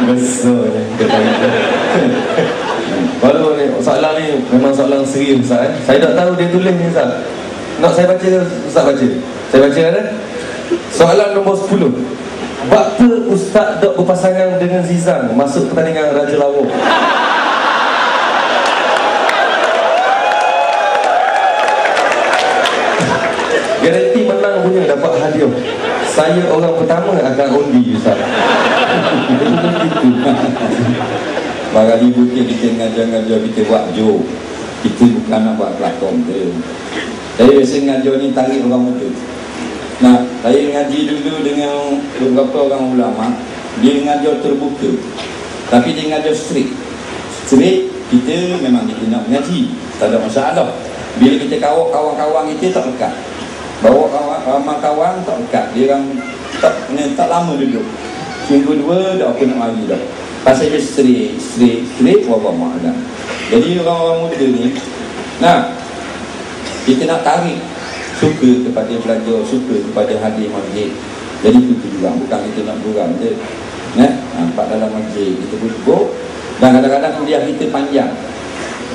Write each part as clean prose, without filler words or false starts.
Besarnya kata kita. Baru ni soalan ni memang soalan serius Ustaz. Saya tak tahu dia tulis ni Ustaz. Nak saya baca Ustaz baca. Saya baca ada. Soalan nombor 10. Bakta Ustaz dok berpasangan dengan Zizan masuk pertandingan Raja Lawak. Garanti menang punya dapat hadiah. Saya orang pertama akan undi Ustaz. Barang ibu kita ngajar-ngajar kita buat joke. Kita bukan nak buat pelakon tu. Saya biasa ngajar ni tarik orang muda. Nah, saya ngaji dulu dengan beberapa orang ulama. Dia ngajar terbuka, tapi dia ngajar straight. Straight, kita memang kita nak mengaji, tak ada masalah. Bila kita kawal kawan-kawan kita tak dekat, bawa kawan tak dekat. Dia orang tak lama duduk. Minggu 2 dah aku nak mari dah. Pasal dia straight wabah ma'adah. Jadi orang-orang muda ni, nah, kita nak tarik, suka kepada belajar, suka kepada hadir masjid. Jadi itu juga, bukan kita nak gurau je. Nampak dalam masjid, kita duduk. Dan kadang-kadang kuliah kita panjang.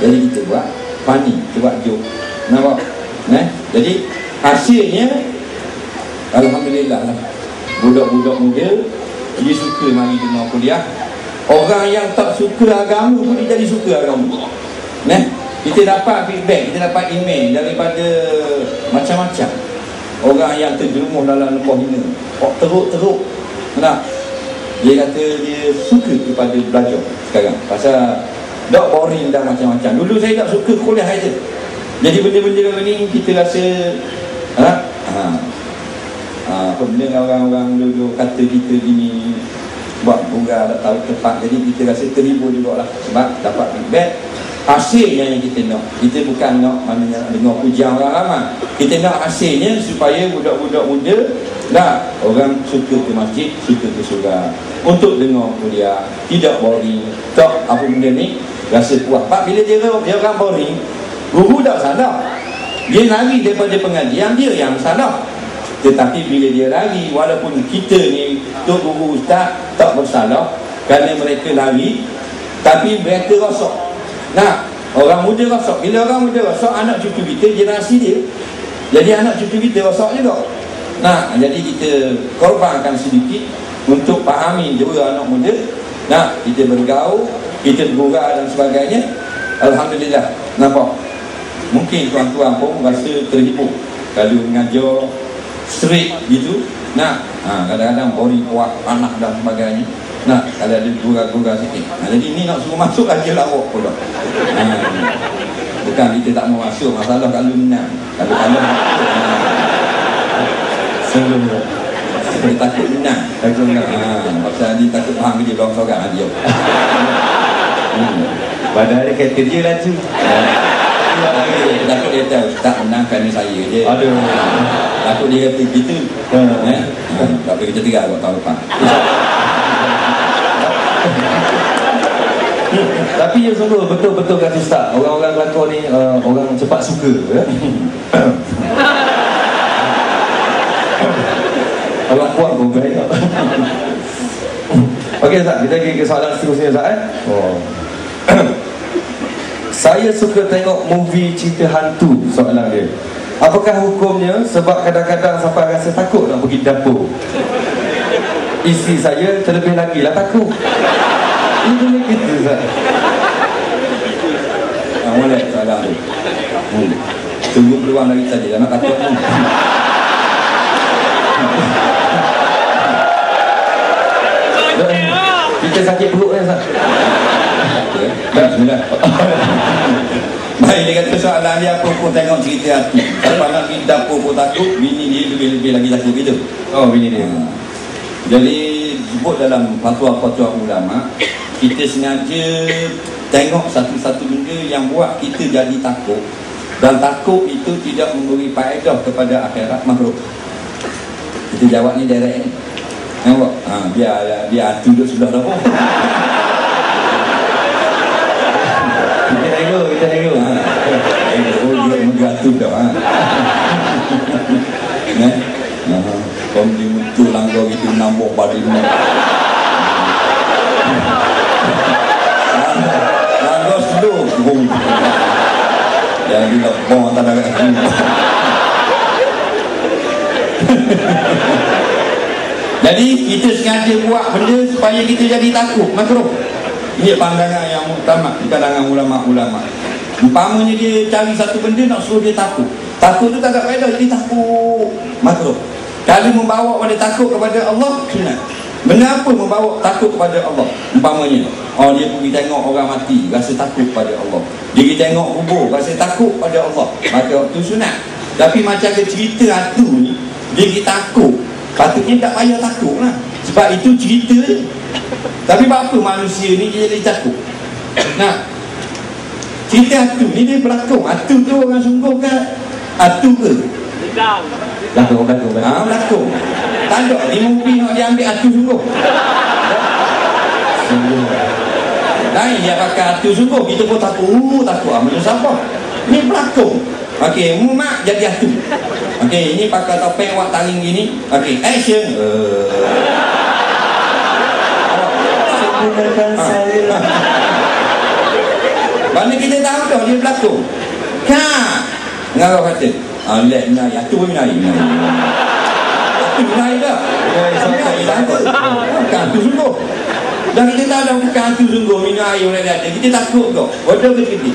Jadi kita buat funny, kita buat joke. Nampak? Jadi hasilnya, alhamdulillah lah. Budak-budak muda, dia suka mari dengar kuliah. Orang yang tak suka agama pun dia jadi suka agama. Kita dapat feedback, kita dapat email daripada macam-macam orang yang terjerumus dalam lembah hina. Teruk. Nah, dia kata dia suka kepada belajar sekarang. Pasal tak boring dah macam-macam. Dulu saya tak suka kuliah aja. Jadi benda-benda ni kita rasa apa benda orang-orang dulu kata kita gini buat bunga tak tahu tepat. Jadi kita rasa terhibur juga lah sebab dapat feedback. Hasilnya yang kita nak, kita bukan nak maknanya dengar pujian orang ramai. Kita nak hasilnya supaya budak-budak muda nak orang suka ke masjid, suka ke surau untuk dengar kuliah, tidak boring. Tak apa benda ni rasa puas. Pak bila dia orang boring, guru tak salah, dia lari daripada pengajian, dia yang salah. Tetapi bila dia lari, walaupun kita ni tok guru ustaz tak bersalah kerana mereka lari, tapi mereka rosak. Nah, orang muda rosak. Bila orang muda rosak, anak cucu kita, generasi dia, jadi anak cucu kita rosak juga. Nah, jadi kita korbankan sedikit untuk fahami juga anak muda. Nah, kita bergaul, kita bergurau dan sebagainya. Alhamdulillah. Nampak? Mungkin tuan-tuan pun rasa terhibur kalau mengajar straight gitu. Nah, kadang-kadang boring, kuat, panas dan sebagainya. Nah, kalau ada gurau-gurau sikit. Jadi ni nak suruh masuk Raja Lawak pula. Bukan kita tak mau masuk, masalah kalau menang. Kalau sebelum dia takut menang. Pasal dia takut faham dia belum seorang dia. Padahal dia kata kerja laju. Takut dia tahu tak menang kerana saya je. Aduh. Takut dia kata gitu. Tapi kita tinggal buat tahun depan. Tapi ya sungguh betul-betul kata Ustaz, orang-orang kelakon ni orang cepat suka orang kuat pun baik. Okey Ustaz, kita pergi ke soalan seterusnya Ustaz. Saya suka tengok movie cerita hantu. Soalan dia, apakah hukumnya? Sebab kadang-kadang sampai rasa takut nak pergi dapur. Isteri saya terlebih lagi lah takut. Ini boleh gitu Ustaz. Boleh soalan tu. Tunggu peluang lagi saja, jangan takut pun. Kita sakit perut ni Ustaz. Bismillah. Baik, dia kata soalan dia apa pun tengok cerita hati. Kalau nak pergi dapur pun takut, bini dia lebih-lebih lagi takut gitu. Oh, bini dia. Jadi sebut dalam fatwa-fatwa ulama, kita sengaja tengok satu-satu benda yang buat kita jadi takut, dan takut itu tidak memberi faedah kepada akhirat makhluk. Kita jawab ni direct ni. Nampak? Biar hati duduk sebelah dapur. Kita hero. Oh, dia menggatul dah. Kau dia muncul langgar itu nambah badan. lebong tak ada aku. Jadi kita sengaja buat benda supaya kita jadi takut, makruh. Ini pandangan yang utama di kalangan ulama-ulama. Umpamanya dia cari satu benda nak suruh dia takut. Takut tu tak ada faedah, dia takut, makruh. Kalau membawa pada takut kepada Allah, sunat. Benda apa membawa takut kepada Allah? Umpamanya, dia pergi tengok orang mati, rasa takut pada Allah. Dia pergi tengok kubur, rasa takut pada Allah. Maka waktu sunat. Tapi macam ke cerita hantu ni, dia pergi takut. Patutnya tak payah takut lah. Sebab itu cerita je. Tapi apa manusia ni dia jadi takut? Nah, cerita hantu ni dia berlakon. Hantu tu orang sungguh ke? Hantu ke? Berlakon. Berlakon. Tak ada di movie nak dia ambil hantu sungguh. Lain dia pakai hantu sungguh. Kita pun takut. Macam siapa? Ni berlakon. Okey, mak jadi hantu. Okey, ini pakai topeng awak taring gini. Okey, action. Sebenarnya saya. Mana kita tahu dah dia berlakon. Ngau kata, let naik hantu pun naik. Hantu naik dah. Hantu sungguh. Dan kita tahu dah bukan hantu sungguh, minum air orang ada. Kita takut kau. Bodoh ke kita?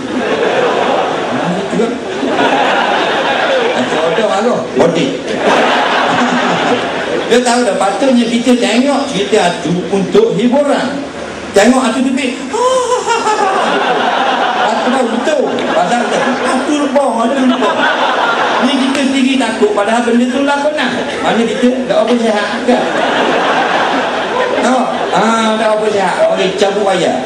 Itu kan? Bodoh malu. Bodoh. Dia tahu dah patutnya kita tengok cerita hantu untuk hiburan. Tengok hantu tu hantu dah betul. Pasal hantu lebong. Ni kita sendiri takut padahal benda tu lakonan. Mana kita tak apa sihat ke? Nampak? Tak apa sihat. Orang cabut wayar.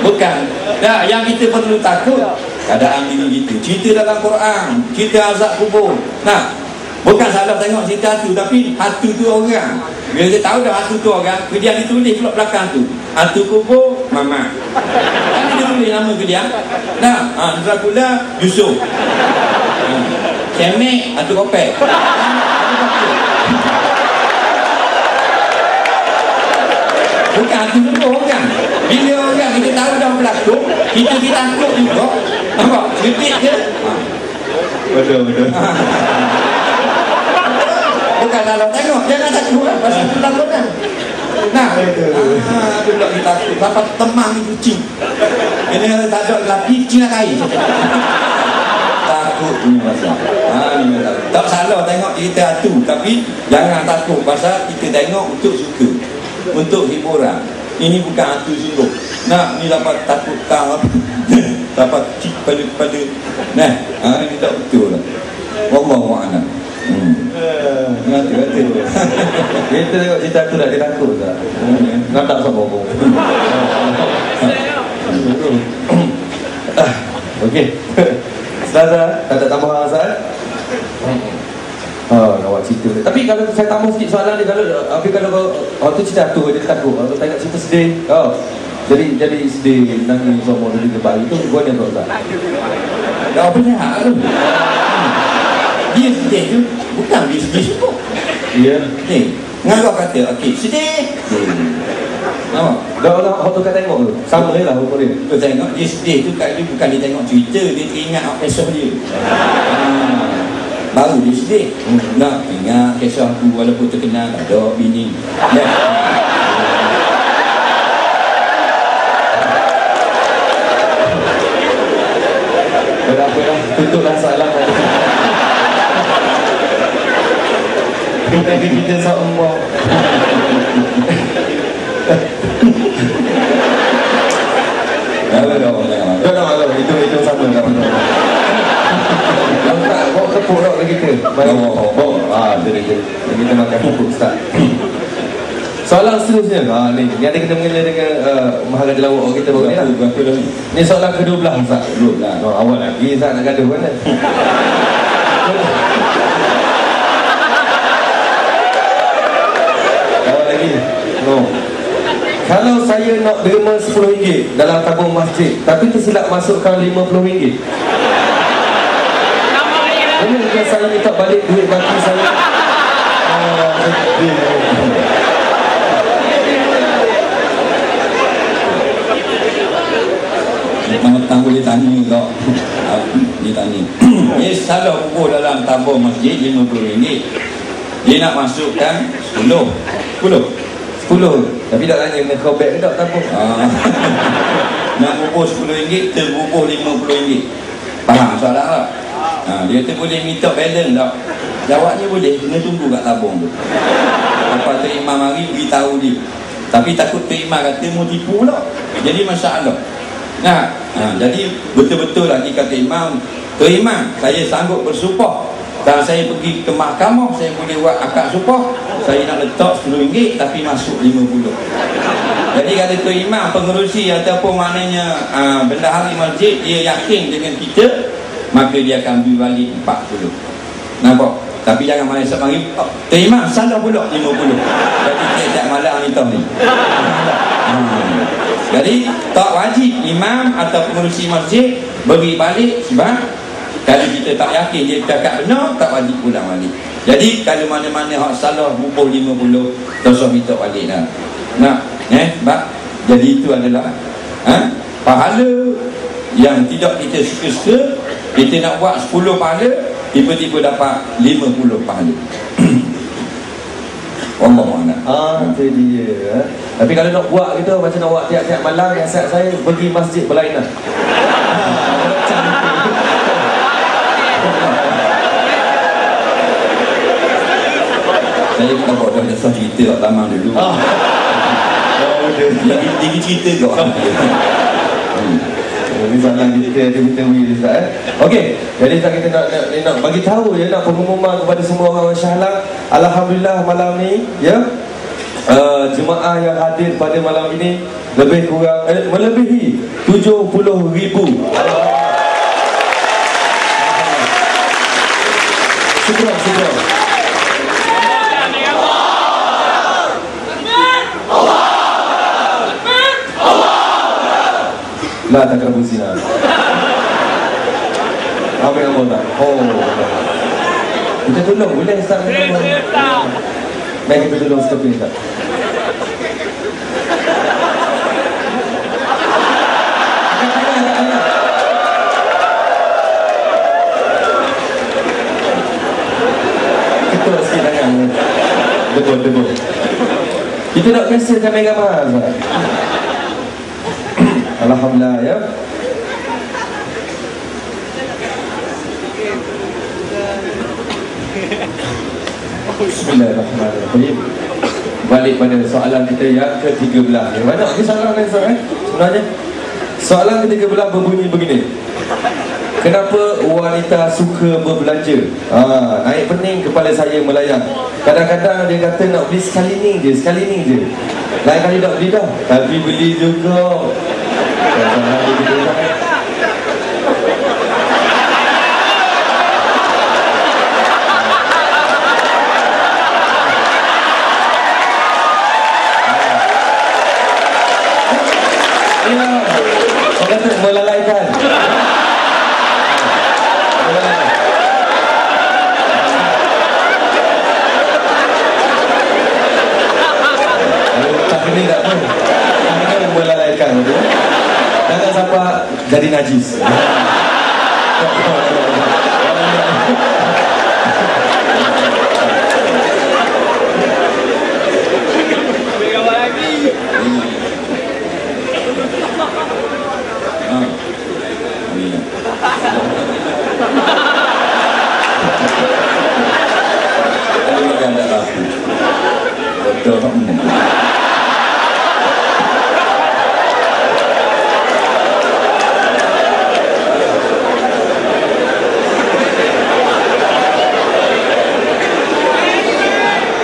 Bukan. Nah, yang kita perlu takut keadaan diri kita. Cerita dalam Quran, cerita azab kubur. Nah, bukan salah tengok cerita hantu, tapi hantu tu orang. Bila dia tahu dah hantu tu orang, dia ditulis pula belakang tu. Hantu kubur, Mama. Kan dia tulis nama ke dia. Nah, Dracula, Yusuf. Kemek, hantu kopek. Bukan hantu tu orang. Bila orang kita tahu dah berlaku, kita takut juga. Nampak? Sedikit je. Betul. Bukan kalau tengok, jangan takut lah. Pasal tu takut lah. Nah, tu pula kita takut. Dapat temang ni kucing. Ini tak ada lelaki, Cina kain. Takut punya pasal. Tak salah tengok cerita hantu, tapi jangan takut pasal kita tengok untuk suka, untuk hiburan. Ini bukan hantu sungguh. Nah, ni dapat takut dapat cik pada. Nah, ini tak betul lah. Wallahu a'lam. Nanti. Kita tengok cerita tu dah, dia takut tak? Nak sama pun. Okey. Ustazah, tak ada tambahan Ustaz? Awak cerita. Tapi kalau saya tambah sikit soalan dia, kalau waktu cerita tu dia takut. Kalau tengok cerita sedih, jadi sedih, nangis semua dari kebal itu gua ni tak. Dah apa ni hak tu? Dia sedih tu bukan dia sedih semua. Ya. Ni, ngagak kata, okey, sedih. Nampak? Dah orang waktu kau tengok tu, sama lah hukum dia. Tu tengok dia sedih tu kat dia bukan dia tengok cerita, dia teringat kisah dia. Baru dia sedih. Nak ingat kisah aku walaupun terkenal ada bini. Berapa dah tutuplah soalan tadi. Kita semua. Dah. Itu sama dah. Bawa kepuk tak bagi kita? Bawa. Jadi kita makan kepuk Ustaz. Soalan seterusnya, ni ada kena mengenai dengan Maharaja Lawak kita baru ni. Ni soalan ke-12 Ustaz. 12. Awal lagi Ustaz nak gaduh kan? Awal lagi. Kalau saya nak derma RM10 dalam tabung masjid, tapi tersilap masukkan RM50. Bolehkah saya minta balik duit baki saya? Nama Tuan boleh tanya kau. Dia tanya. Dia salah bubuh dalam tabung masjid RM50. Dia nak masukkan 10. Tapi tak tanya kena kau beg ke tak tabung. Nak bubuh RM10, terbubuh RM50. Faham soalan tak? Dia kata boleh minta balance tak? Jawabnya boleh, kena tunggu kat tabung tu. Lepas tu imam mari beritahu dia. Tapi takut tu imam kata mau tipu pula. Jadi masalah. Jadi betul-betul lagi kata imam, tu imam saya sanggup bersumpah. Kalau saya pergi ke mahkamah, saya boleh buat akad sumpah. Saya nak letak RM10 tapi masuk RM50. Jadi kata tu imam, pengerusi ataupun maknanya bendahari masjid, dia yakin dengan kita, maka dia akan beri balik 40. Nampak? Tapi jangan main esok mari tu imam salah pula 50. Jadi tiap-tiap malam ni tahu ni. Jadi tak wajib imam atau pengerusi masjid beri balik, sebab kalau kita tak yakin dia cakap benar, tak wajib pulang balik. Jadi kalau mana-mana hak salah bubuh 50, tak usah minta balik dah. Jadi itu adalah pahala yang tidak kita suka-suka. Kita nak buat 10 pahala, tiba-tiba dapat 50 pahala. Itu dia. Tapi kalau nak buat gitu, macam nak buat tiap-tiap malam, nasihat saya pergi masjid berlainan. Saya bukan buat dah cerita kat taman dulu. Dia cerita kau. Ini soalan kita wili Ustaz. Okey, jadi Ustaz kita nak bagi tahu ya, nak pengumuman kepada semua orang Shah Alam. Alhamdulillah malam ni ya, jemaah yang hadir pada malam ini lebih kurang melebihi 70,000. Syukur. La takrabu zina. Apa yang kau tak? Kita tolong boleh Ustaz. Baik, kita tolong stop ni Ustaz. Ketua sikit tangan. Betul. Kita nak kasih kamera mahal Ustaz. Alhamdulillah ya. Bismillahirrahmanirrahim. Balik pada soalan kita yang ke-13. Yang banyak lagi soalan lain sebenarnya. Soalan ke-13 berbunyi begini. Kenapa wanita suka berbelanja? Naik pening kepala saya melayang. Kadang-kadang dia kata nak beli sekali ni je. Lain kali tak beli dah, tapi beli juga. Melalaikan. Tak kena tak pun. Kena melalaikan tu. Jangan sampai jadi najis.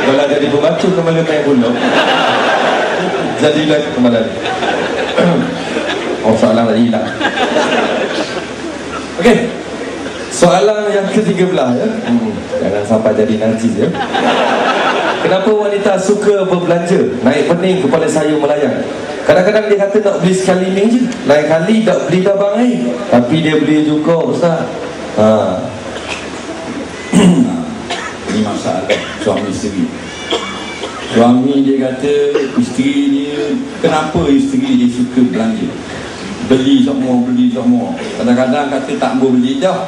Kalau jadi pembantu kembali main bola, jadilah kembali. Soalan tadi hilang. Okey, soalan yang ke-13 ya. Jangan sampai jadi najis ya. Kenapa wanita suka berbelanja? Naik pening kepala saya melayang. Kadang-kadang dia kata nak beli sekali ni je, lain kali tak beli dah bang tapi dia beli juga Ustaz. Ini masalah suami isteri. Suami dia kata isteri dia, kenapa isteri dia suka belanja? beli semua. Kadang-kadang kata tak mau beli dah,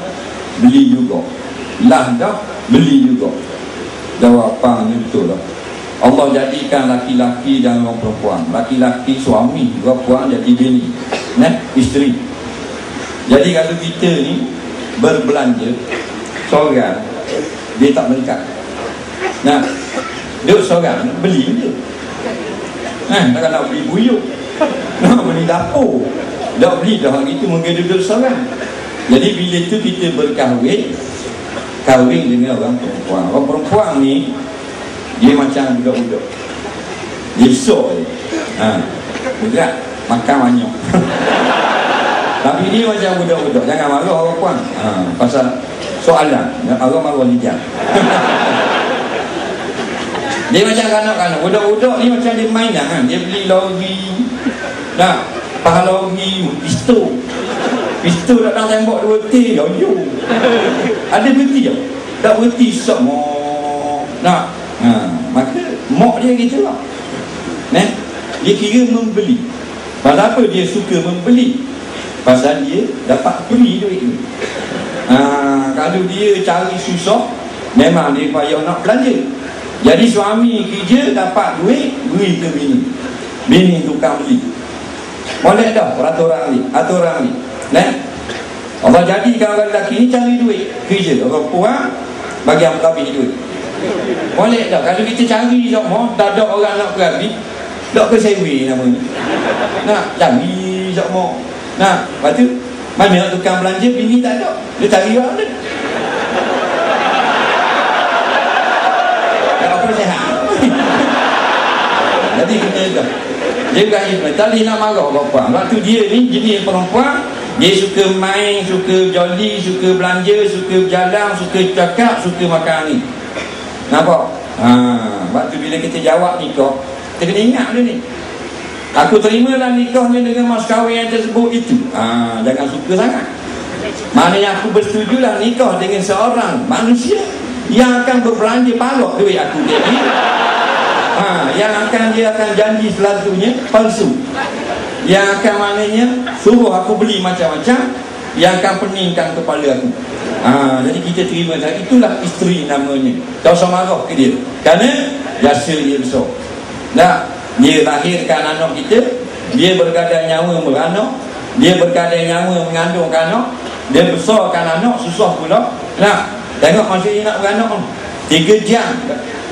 beli juga. Lah dah, beli juga. Jawapan betul lah. Allah jadikan laki-laki dan orang perempuan. Laki-laki suami, perempuan jadi bini, isteri. Jadi kalau kita ni berbelanja seorang, dia tak melengkap. Nah, dia seorang beli je. Takkan nak beli buyuk, nak beli dapur, dah beli dah gitu, mungkin duduk seorang. Jadi bila tu kita kahwin dengan orang perempuan. Orang perempuan ni dia macam budak-budak, dia besar je, berat, makan banyak. Tapi dia macam budak-budak. Jangan marah orang perempuan, pasal soalan orang marah hijab. Dia macam kanak-kanak. Budak-budak ni macam dia mainan kan. Dia beli lori, paha lori, pistol datang tembak 2 T, jauh. Ada berhenti tak? Tak berhenti semua. Maka mak dia gitu lah. Dia kira membeli. Pasal apa dia suka membeli? Pasal dia dapat free duit ni. Kalau dia cari susah, memang dia payah nak belanja. Jadi suami kerja dapat duit, beri ke bini. Bini tukang beli. Boleh dah aturan ni. Allah jadikan orang lelaki ni cari duit, kerja. Orang perempuan bagi yang berhabis duit. Boleh tak? Kalau kita cari semua, tak ada orang nak berhabis, tak ke sewe nama ni. Nak cari semua. Lepas tu mana tukang belanja, bini tak ada. Dia cari orang ni. Tak apa sehat. Jadi kita dah. Dia bukan tadi nak marah perempuan. Waktu dia ni jenis perempuan, dia suka main, suka jolly, suka belanja, suka berjalan, suka cakap, suka makan ni. Nampak? Waktu bila kita jawab nikah, kita kena ingat dia ni. Aku terimalah nikahnya dengan mas kahwin yang tersebut itu. Jangan suka sangat. Maknanya aku bersetujulah nikah dengan seorang manusia yang akan berbelanja parok duit aku jadi. Yang dia akan janji selanjutnya palsu. Yang akan maknanya suruh aku beli macam-macam, yang akan peningkan kepala aku. Jadi kita terima saja. Itulah isteri namanya. Tak usah marah ke dia, kerana jasa dia besar. Dia lahirkan anak kita, dia bergadang nyawa beranak, dia bergadang nyawa mengandungkan anak, dia besarkan anak, susah pula. Tengok masa dia nak beranak 3 jam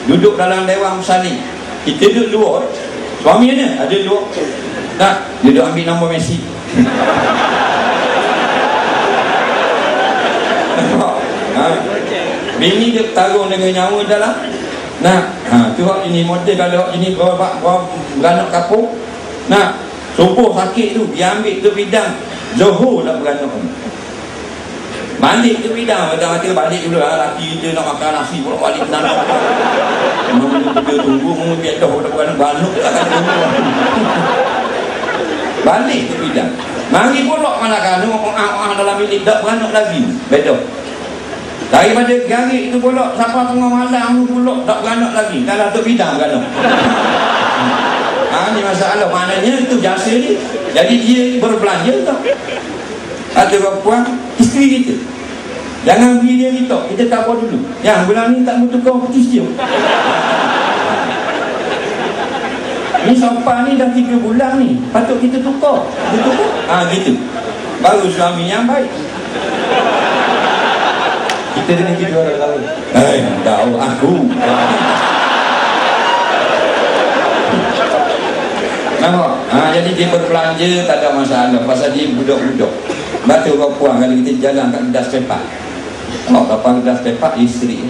duduk dalam dewan bersalin. Kita duduk luar, suami ni ada luar. Dia duduk ambil nombor Messi. Bini dia tarung dengan nyawa dalam. Tu hak ini model. Kalau hak ini beranak kapur, subuh sakit tu, dia ambil tu bidang Johor nak beranak. Balik tu bidang, kata balik dulu laki dia nak makan nasi, pula balik beranak. Kita tunggu biar dah beranak takkan tunggu. Balik tu bidang, mari pulak mana-mana orang dalam bilik tak beranak lagi. Beda daripada garik itu pulak sampai tengah malam tu pulak tak beranak lagi. Kalau tu bidang beranak. Ni masalah. Maknanya itu jasa ni. Jadi dia berbelanja tak. Ada perempuan isteri kita, jangan beri dia kita. Kita tak apa dulu. Yang bulan ni tak bertukar putus dia. Ni sampai ni dah 3 bulan ni, patut kita tukar. Gitu. Baru suami yang baik. Kita dengan kita orang tahu. Tahu aku. Nampak? Jadi dia berbelanja tak ada masalah. Pasal dia budak-budak. Batu perempuan kalau kita jalan kat gedas pepak. Kapal gedas pepak isteri.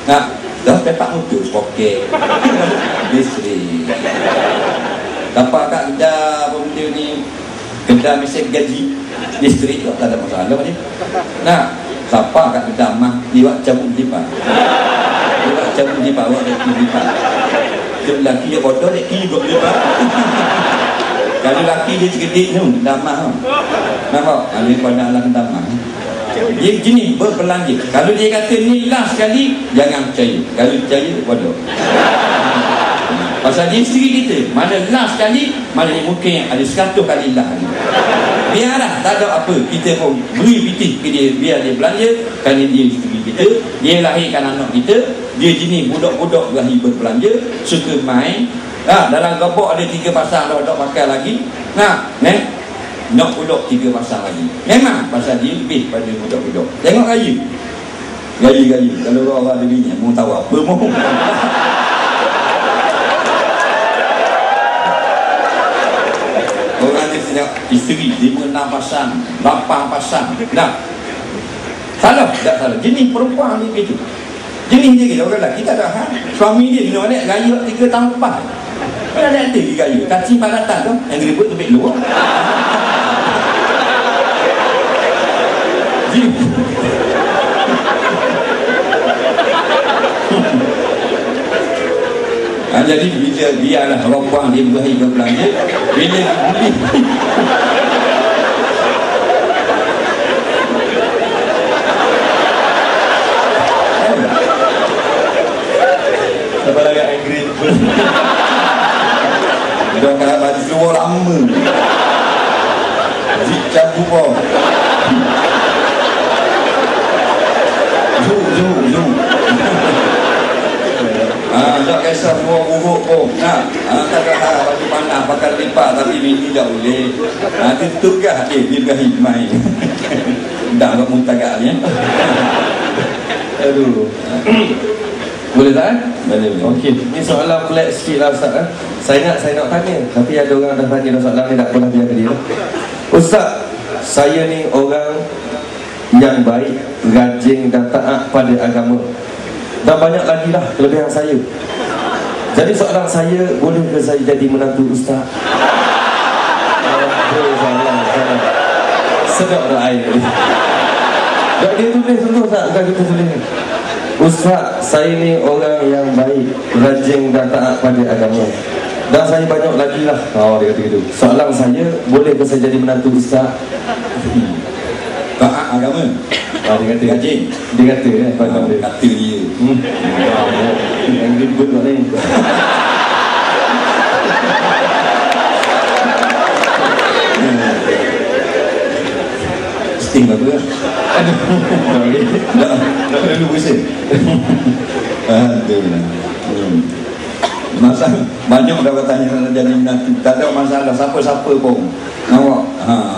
Gedas pepak mutus poket. Isteri. Kapal kat gedas benda ni, gedas mesin gaji, isteri tu tak ada masalah dia. Siapa kat gedas mah dia buat cabut lipat. Dia buat cabut lipat, buat lipat. Dia lelaki dia bodoh, dia kiri buat lipat. Kalau lelaki dia cerdik tu, damah. Nampak? Dia pandang lah damah. Dia jenis berbelanja. Kalau dia kata ni last sekali, jangan percaya. Kalau percaya, bodoh. Pasal dia isteri kita, mana last sekali, mana mungkin ada 100 kali lah. biarlah, tak ada apa, kita pun beri pitih ke dia, biar dia belanja, kerana dia isteri kita, dia lahirkan anak kita, dia jenis budak-budak berahi berbelanja, suka main. Dalam gebok ada 3 pasang dah pakai lagi. Nak budak 3 pasang lagi. Memang pasal dia lebih pada budak-budak. Tengok gaya. Gaya. Kalau orang ada bini, mau tahu apa mau. Orang dia tengok isteri 5-6 pasang, 8 pasang. Salah, tak salah. Jenis perempuan ni begitu. Jenis dia kita orang lelaki tak ada hal. Suami dia minum anak gaya 3 tahun lepas. Mana ada dia gaya. Kaci palatan tu, yang ribut tu luar. Jadi bila biarlah perempuan dia berahi berbelanja, bila beli Sampai agak angry. dia kena baju keluar lama. Zikap buka. Zoom. Tak kisah semua buruk pun. Tak ada hal baju panas pakai lipat tapi bini tak boleh. Itu tugas dia berahi main. Dah tak muntagak ni. Aduh. Boleh tak? Boleh. Okey, ni soalan pelik sikit lah Ustaz. Saya nak tanya, tapi ada orang dah tanya dah soalan ni, tak pernah biar ke dia. Ustaz, saya ni orang yang baik, rajin dan taat pada agama. Dan banyak lagi lah kelebihan saya. Jadi soalan saya, boleh ke saya jadi menantu Ustaz? Sedap dah air ni. Tak dia tulis dulu Ustaz, bukan kita tulis ni. Ustaz, saya ni orang yang baik, rajin dan taat pada agama. Dan saya banyak lagi lah. Dia kata gitu. Soalan saya, boleh ke saya jadi menantu Ustaz? Taat agama. Dia kata rajin. Dia kata kata dia. Yang ribut kat ni. Sting apa lah. Nak dulu pusing. Masa banyak dah bertanya nak jadi menantu. Tak ada masalah, siapa-siapa pun. Nampak?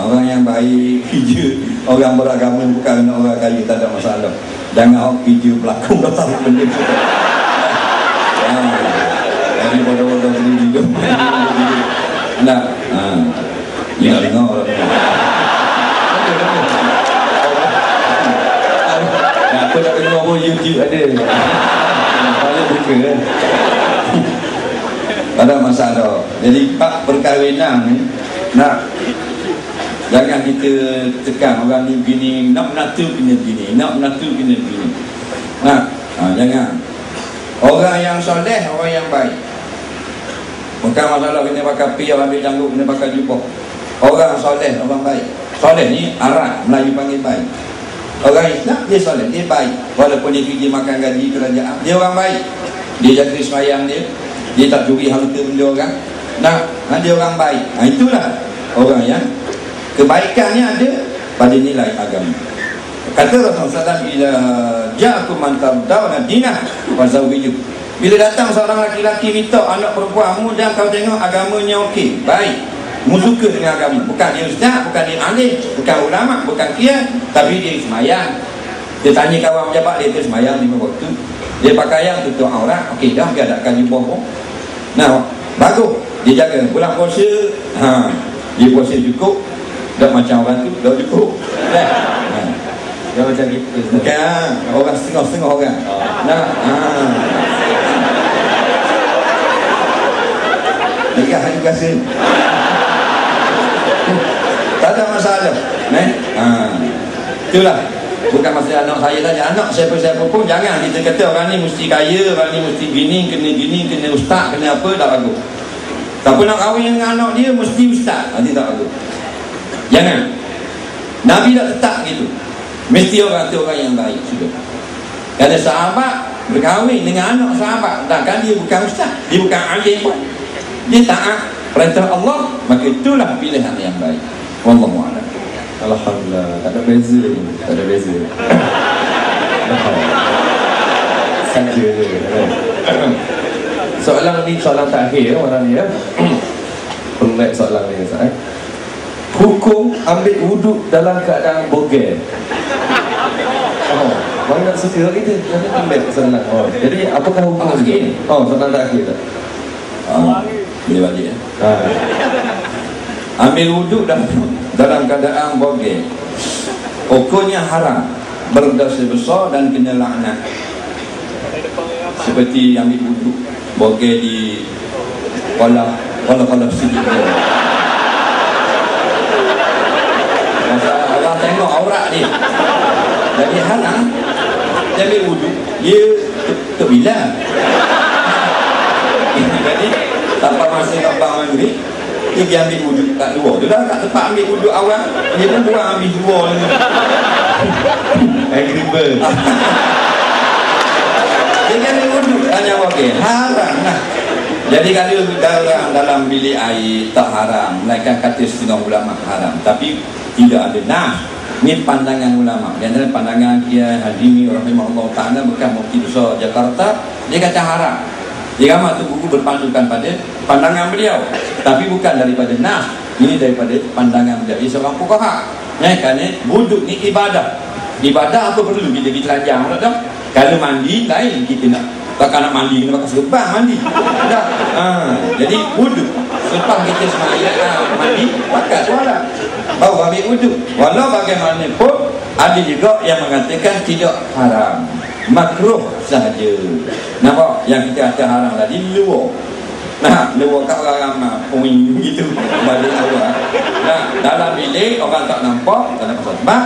Orang yang baik, kerja, orang beragama, bukan orang kaya, tak ada masalah. Jangan orang kerja berlakon dah tahu benda tu. Jadi bodoh-bodoh beri hidup. Nak? Dengar lah. Apa nak dengar pun YouTube ada. Paling buka kan. Tak ada masalah. Jadi bab perkahwinan ni, jangan kita tekan orang ni begini, nak menantu kena begini, nak menantu kena begini. Jangan. Orang yang soleh, orang yang baik. Bukan masalah kena pakai piyah, ambil janggut, kena pakai jubah. Orang soleh, orang baik. Soleh ni Arab, Melayu panggil baik. Orang Islam, dia soleh, dia baik. Walaupun dia pergi makan gaji kerajaan, dia orang baik. Dia jaga semayang dia tak curi harta benda orang. Dia orang baik. Itulah orang yang kebaikannya ada pada nilai agama. Kata Rasulullah SAW, bila ja'akum man tardawna dinah wa zawwiju. Bila datang seorang laki-laki minta anak perempuanmu dan kau tengok agamanya okey, baik, mu suka dengan agama, bukan dia ustaz, bukan dia alim, bukan ulama, bukan kiai, tapi dia semayang. Dia tanya kawan pejabat dia, semayang 5 waktu, dia pakaian tutup aurat, okey dah, dia adakan jubah pun. Bagus, dia jaga bulan puasa, dia puasa cukup, tak macam orang tu, dah cukup. Dia macam kita. Bukan, orang setengah-setengah orang. Nikah hari biasa. Tak ada masalah. Itulah. Bukan masalah anak saya saja. Anak siapa-siapa pun jangan kita kata orang ni mesti kaya, orang ni mesti gini, kena ustaz, kena apa, tak bagus. Siapa nak kahwin dengan anak dia mesti ustaz, nanti tak bagus. Jangan. Nabi tak letak gitu. Mesti orang tu orang yang baik sudah. Kerana sahabat berkahwin dengan anak sahabat, sedangkan dia bukan ustaz, dia bukan alim pun. Dia taat perintah Allah, maka itulah pilihan yang baik. Wallahu a'lam. Alhamdulillah, tak ada beza ni. Tak ada beza. Saja je. Soalan ni soalan terakhir orang ni ya. Pelik soalan ni Ustaz. Hukum ambil wuduk dalam keadaan bogel. Orang nak suka kita. Nanti pelik soalan. Jadi apakah hukum ni? Soalan terakhir tak? Boleh balik ya. Ambil wuduk dalam keadaan bogel, hukumnya haram, berdosa besar dan kena laknat. Seperti ambil wuduk bogel di kolam sini. Masa orang tengok aurat dia, jadi haram. Dia ambil wuduk, dia terbilang. Jadi tanpa masa lepas maghrib, dia pergi ambil wuduk kat luar. Dia dah kat tempat ambil wuduk awal, dia pun buang ambil luar ni. Angry bird. Dia ambil wuduk hanya okey, haram lah. Jadi kalau dalam bilik air tak haram, mereka kata setengah ulama haram, tapi tidak ada nah. Ini pandangan ulama. Di antara pandangan Kiai Hazimi rahimahullah taala bekas Mufti Besar Jakarta, dia kata haram. Dia ramai tu buku berpandukan pada pandangan beliau, tapi bukan daripada nas. Ini daripada pandangan beliau. Dia seorang fuqaha. Kerana wuduk ni ibadah. Ibadah apa perlu kita pergi telanjang tak? Kalau mandi lain kita nak. Takkan nak mandi kena pakai serban mandi. Tak. Jadi wuduk. Selepas kita sembahyang mandi pakai solat. Baru ambil wuduk. Walau bagaimanapun ada juga yang mengatakan tidak haram, makruh sahaja. Nampak yang kita kata haram tadi luar. Nah, luar kat orang ramai poin gitu balik awal. Nah, dalam bilik orang tak nampak, tak nampak sebab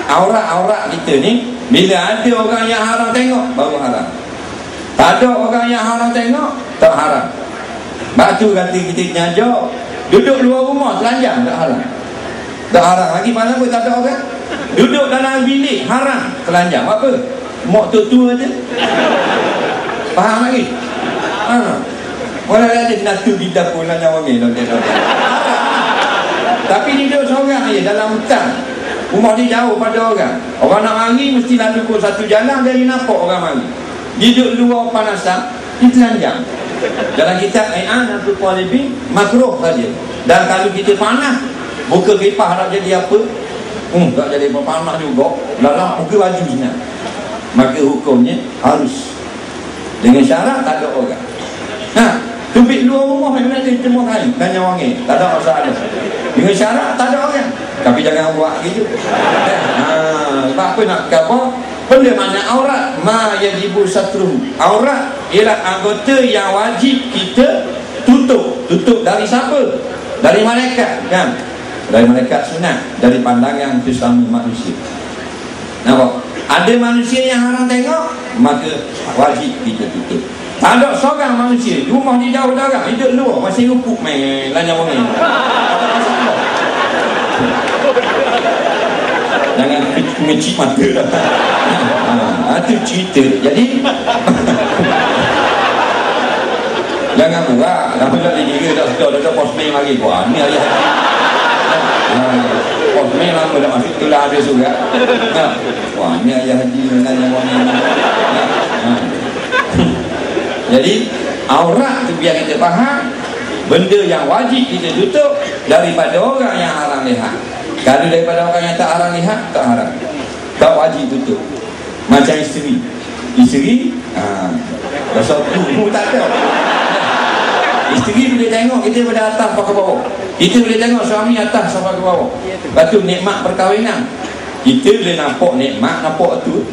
aurat-aurat kita ni bila ada orang yang haram tengok baru haram. Tak ada orang yang haram tengok tak haram. Batu kata kita nyajak duduk luar rumah telanjang tak haram. Tak haram lagi mana pun tak ada orang. Duduk dalam bilik haram telanjang. Apa? Mok tua je. Faham lagi? Orang ada natu di dapur nak wangi tapi dia duduk seorang je dalam hutan. Rumah dia jauh pada orang. Orang nak mari mesti lalu pun satu jalan dari nampak orang mari. Dia duduk luar panasan, dia telanjang. Dalam kitab Ai'an Abdul Talibin makruh saja. Dan kalau kita panas, buka kipas nak jadi apa? Tak jadi panas juga. Lalang buka baju senang. Maka hukumnya harus dengan syarat tak ada orang. Tumpik luar rumah memang ada semua kain, kanya wangi, tak ada masalah. Dengan syarat tak ada orang. Tapi jangan buat gitu. Sebab apa nak kata? Benda mana aurat ma yajibu satruhu. Aurat ialah anggota yang wajib kita tutup. Tutup dari siapa? Dari malaikat, kan? Dari malaikat sunat, dari pandangan sesama manusia. Nampak? Ada manusia yang haram tengok, maka wajib kita tutup. Tak ada seorang manusia, rumah di jauh darah, hidup luar, masih rupuk main lanyang wangi. Jangan ngecip mata dah. Itu cerita. Jadi jangan buat. Nama tak dikira tak suka. Dah posting lagi. Wah, ni ayah posting lama dah masuk tu lah ada surat. Wah, ni ayah haji lanyang wangi. Jadi aurat tu biar kita faham, benda yang wajib kita tutup daripada orang yang haram lihat. Kalau daripada orang yang tak haram lihat, tak haram, tak wajib tutup. Macam isteri, pasal tu tak ada. Isteri boleh tengok kita pada atas sampai ke bawah. Kita boleh tengok suami atas sampai ke bawah. Lepas tu nikmat perkahwinan, kita boleh nampak nikmat, nampak tu.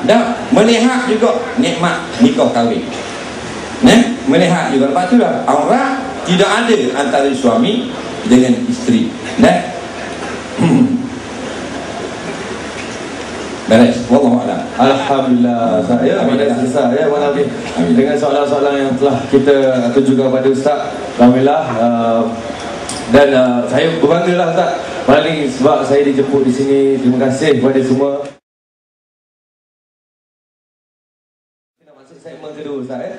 Dan melihat juga nikmat nikah kahwin. Melihat juga. Lepas tu lah aurat tidak ada antara suami dengan isteri. Beres. Wallahu a'lam. Alhamdulillah. Saya selesai ya Abang Nabi. Dengan soalan-soalan yang telah kita tujukan kepada Ustaz. Alhamdulillah. Dan saya berbanggalah Ustaz malam ni sebab saya dijemput di sini. Terima kasih kepada semua. Segmen kedua Ustaz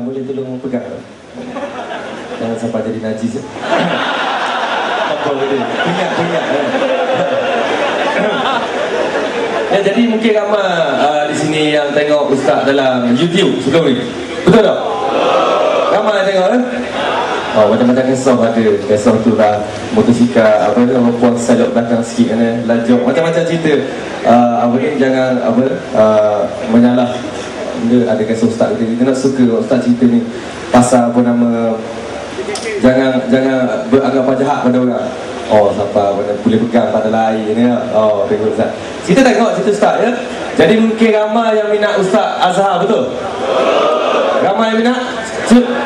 boleh tolong pegang jangan sampai jadi najis. Apa boleh? Pingat Ya, jadi mungkin ramai di sini yang tengok Ustaz dalam YouTube sebelum ni. Betul tak? Ramai yang tengok macam-macam kisah ada. Kisah tu lah motosikal, perempuan salok belakang sikit kan, lajok, macam-macam cerita. Jangan menyalah. Ada kisah Ustaz kita nak suka Ustaz cerita ni pasal jangan beranggap jahat pada orang. Siapa boleh pegang pada lain ni. Tengok Ustaz. Kita tengok cerita Ustaz ya. Jadi mungkin ramai yang minat Ustaz Azhar, betul? Ramai yang minat?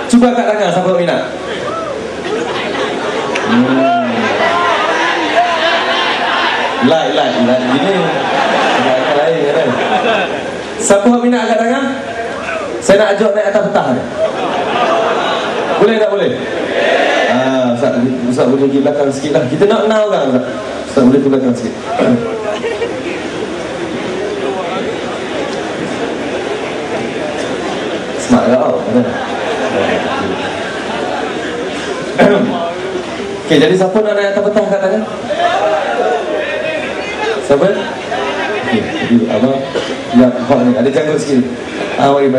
Cuba kat tangan siapa minat? Like gini. Agak lain kan. Siapa minat kat tangan? Saya nak ajak naik atas petang ni. Boleh tak boleh? Ustaz boleh pergi belakang sikit lah. Kita nak kenal orang Ustaz. Ustaz boleh pergi belakang sikit. Smart lah tau. Okay, jadi siapa nak naik atas petang kat tangan? Siapa? Okay, jadi abang lihat ni, ada janggut sikit. Mari.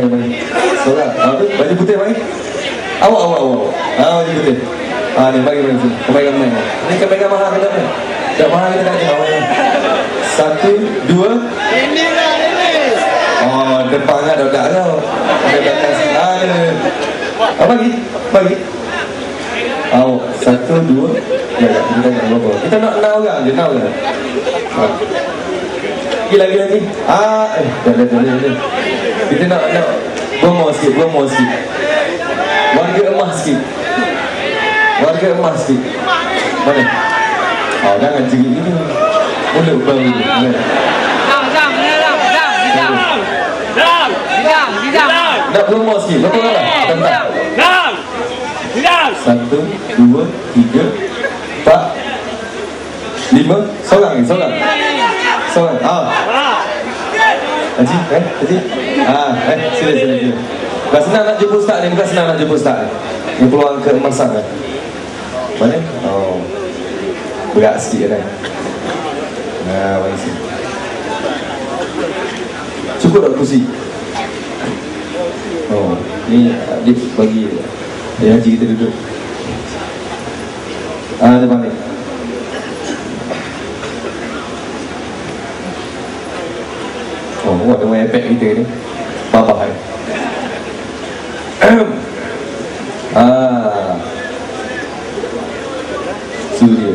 Seorang, baju putih mari. Awak. Baju putih. Ni mari sini. Kamera. Ni kamera mahal kita ni. Tak mahal kita tak tahu. 1, 2. Inilah ini. Depan kan dah kau. Ada belakang sini. Bagi. 1, 2. Ya, kita tengok berapa. Kita nak kenal orang je, Lagi. Dah. Kita nak promo sikit. Warga emas sikit. Mana? Jangan jerit ni. Mulut bau ni. Nak promo sikit. Berapa orang? Tentang. 1, 2, 3, 4, 5. Seorang. Haji. Sila. Bukan senang nak jumpa Ustaz ni. Ini peluang keemasan kan. Mana? Berat sikit kan. Mari sini. Cukup tak kursi? Ni dia bagi haji kita duduk. Depan ni. Ada main iPad kita ni. Babah ni. Suria.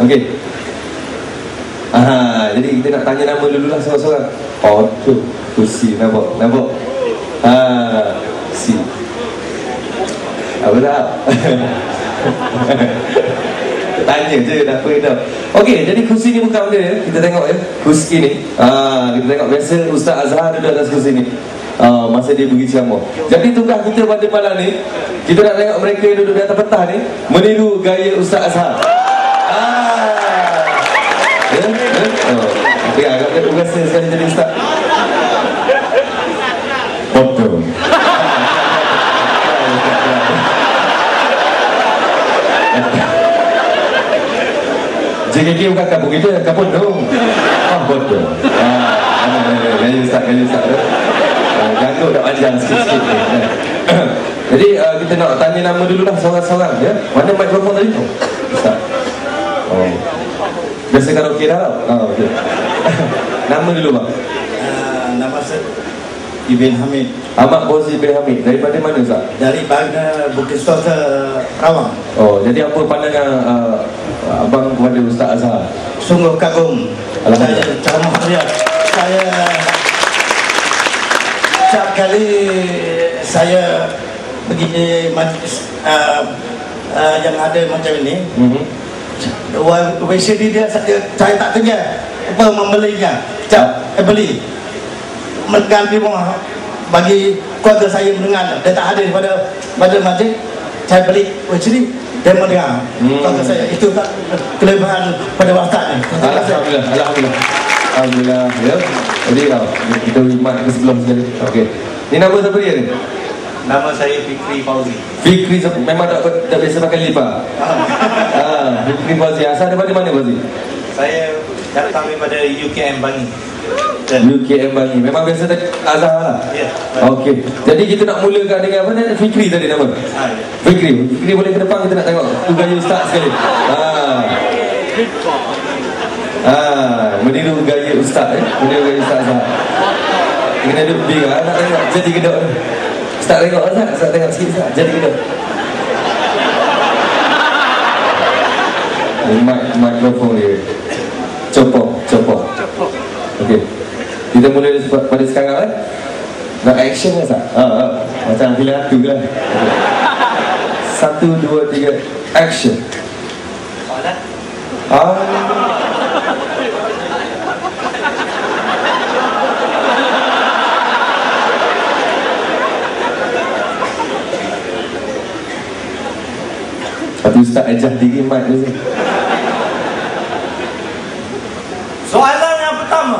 Okey. Jadi kita nak tanya nama dulu lah seorang-seorang. Tu kursi nampak. Si. Apa tak? Tanya je dah apa dah. Okey, jadi kursi ni bukan benda ya. Kita tengok ya, kursi ni. Kita tengok biasa Ustaz Azhar duduk atas kursi ni. Masa dia bagi ceramah. Jadi tugas kita pada malam ni, kita nak tengok mereka yang duduk di atas petang ni meniru gaya Ustaz Azhar. Ya, agak tugas saya sekali jadi Ustaz. Betul. JKK bukan kampung kita, kampung dong. Betul. Gaya Ustaz. Ganggu dah panjang sikit-sikit. Jadi kita nak tanya nama dulu lah seorang-seorang ya. Mana mikrofon tadi? Ustaz. Biasa karaoke dah tau. Betul. Nama dulu bang. Nama saya Ibn Hamid. Ahmad Fauzi bin Hamid. Daripada mana Ustaz? Daripada Bukit Sultan Rawang. Jadi apa pandangan abang kepada Ustaz Azhar? Sungguh kagum. Saya ceramah dia. Saya setiap kali saya pergi majlis yang ada macam ini, WC dia saya tak tengok apa membelinya. Beli mengganti rumah bagi keluarga saya mendengar. Dia tak hadir pada majlis, saya beli WC ni dia mendengar keluarga saya. Itu tak kelebihan pada waktu ni. Alhamdulillah ya. Jadi kita iman ke sebelum sekali. Okey. Ni nama siapa dia ni? Nama saya Fikri Fauzi. Fikri memang tak biasa pakai lip ah. Fikri Fauzi. Asal daripada mana Fauzi? Saya datang daripada UKM Bangi. UKM Bangi. Memang biasa Azhar lah. Ya. Okey. Jadi kita nak mulakan dengan apa ni? Fikri tadi nama. Ya. Fikri boleh ke depan, kita nak tengok tu gaya ustaz sekali. Meniru gaya ustaz meniru gaya ustaz Azhar. Kena duduk big nak tengok jadi kedok. Ustaz tengok Azhar, ustaz tengok sikit ustaz. Jadi kedok. Mikrofon dia. Copok. Okey. Kita mula pada sekarang nak action ke tak? Macam filem tu lah. 1, 2, 3 action. Tapi ustaz ajak diri mic tu. Soalan yang pertama.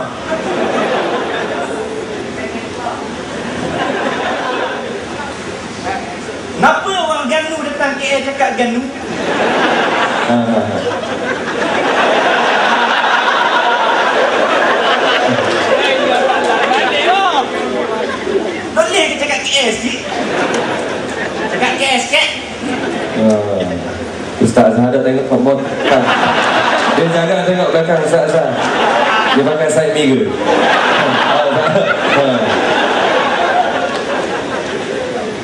Kenapa orang Ganu datang KL cakap Ganu? Boleh ke cakap KL sikit? Cakap KL sikit? Ustaz Azhar ada tengok pokok. Dia jangan tengok belakang Ustaz Azhar. Dia pakai side mirror.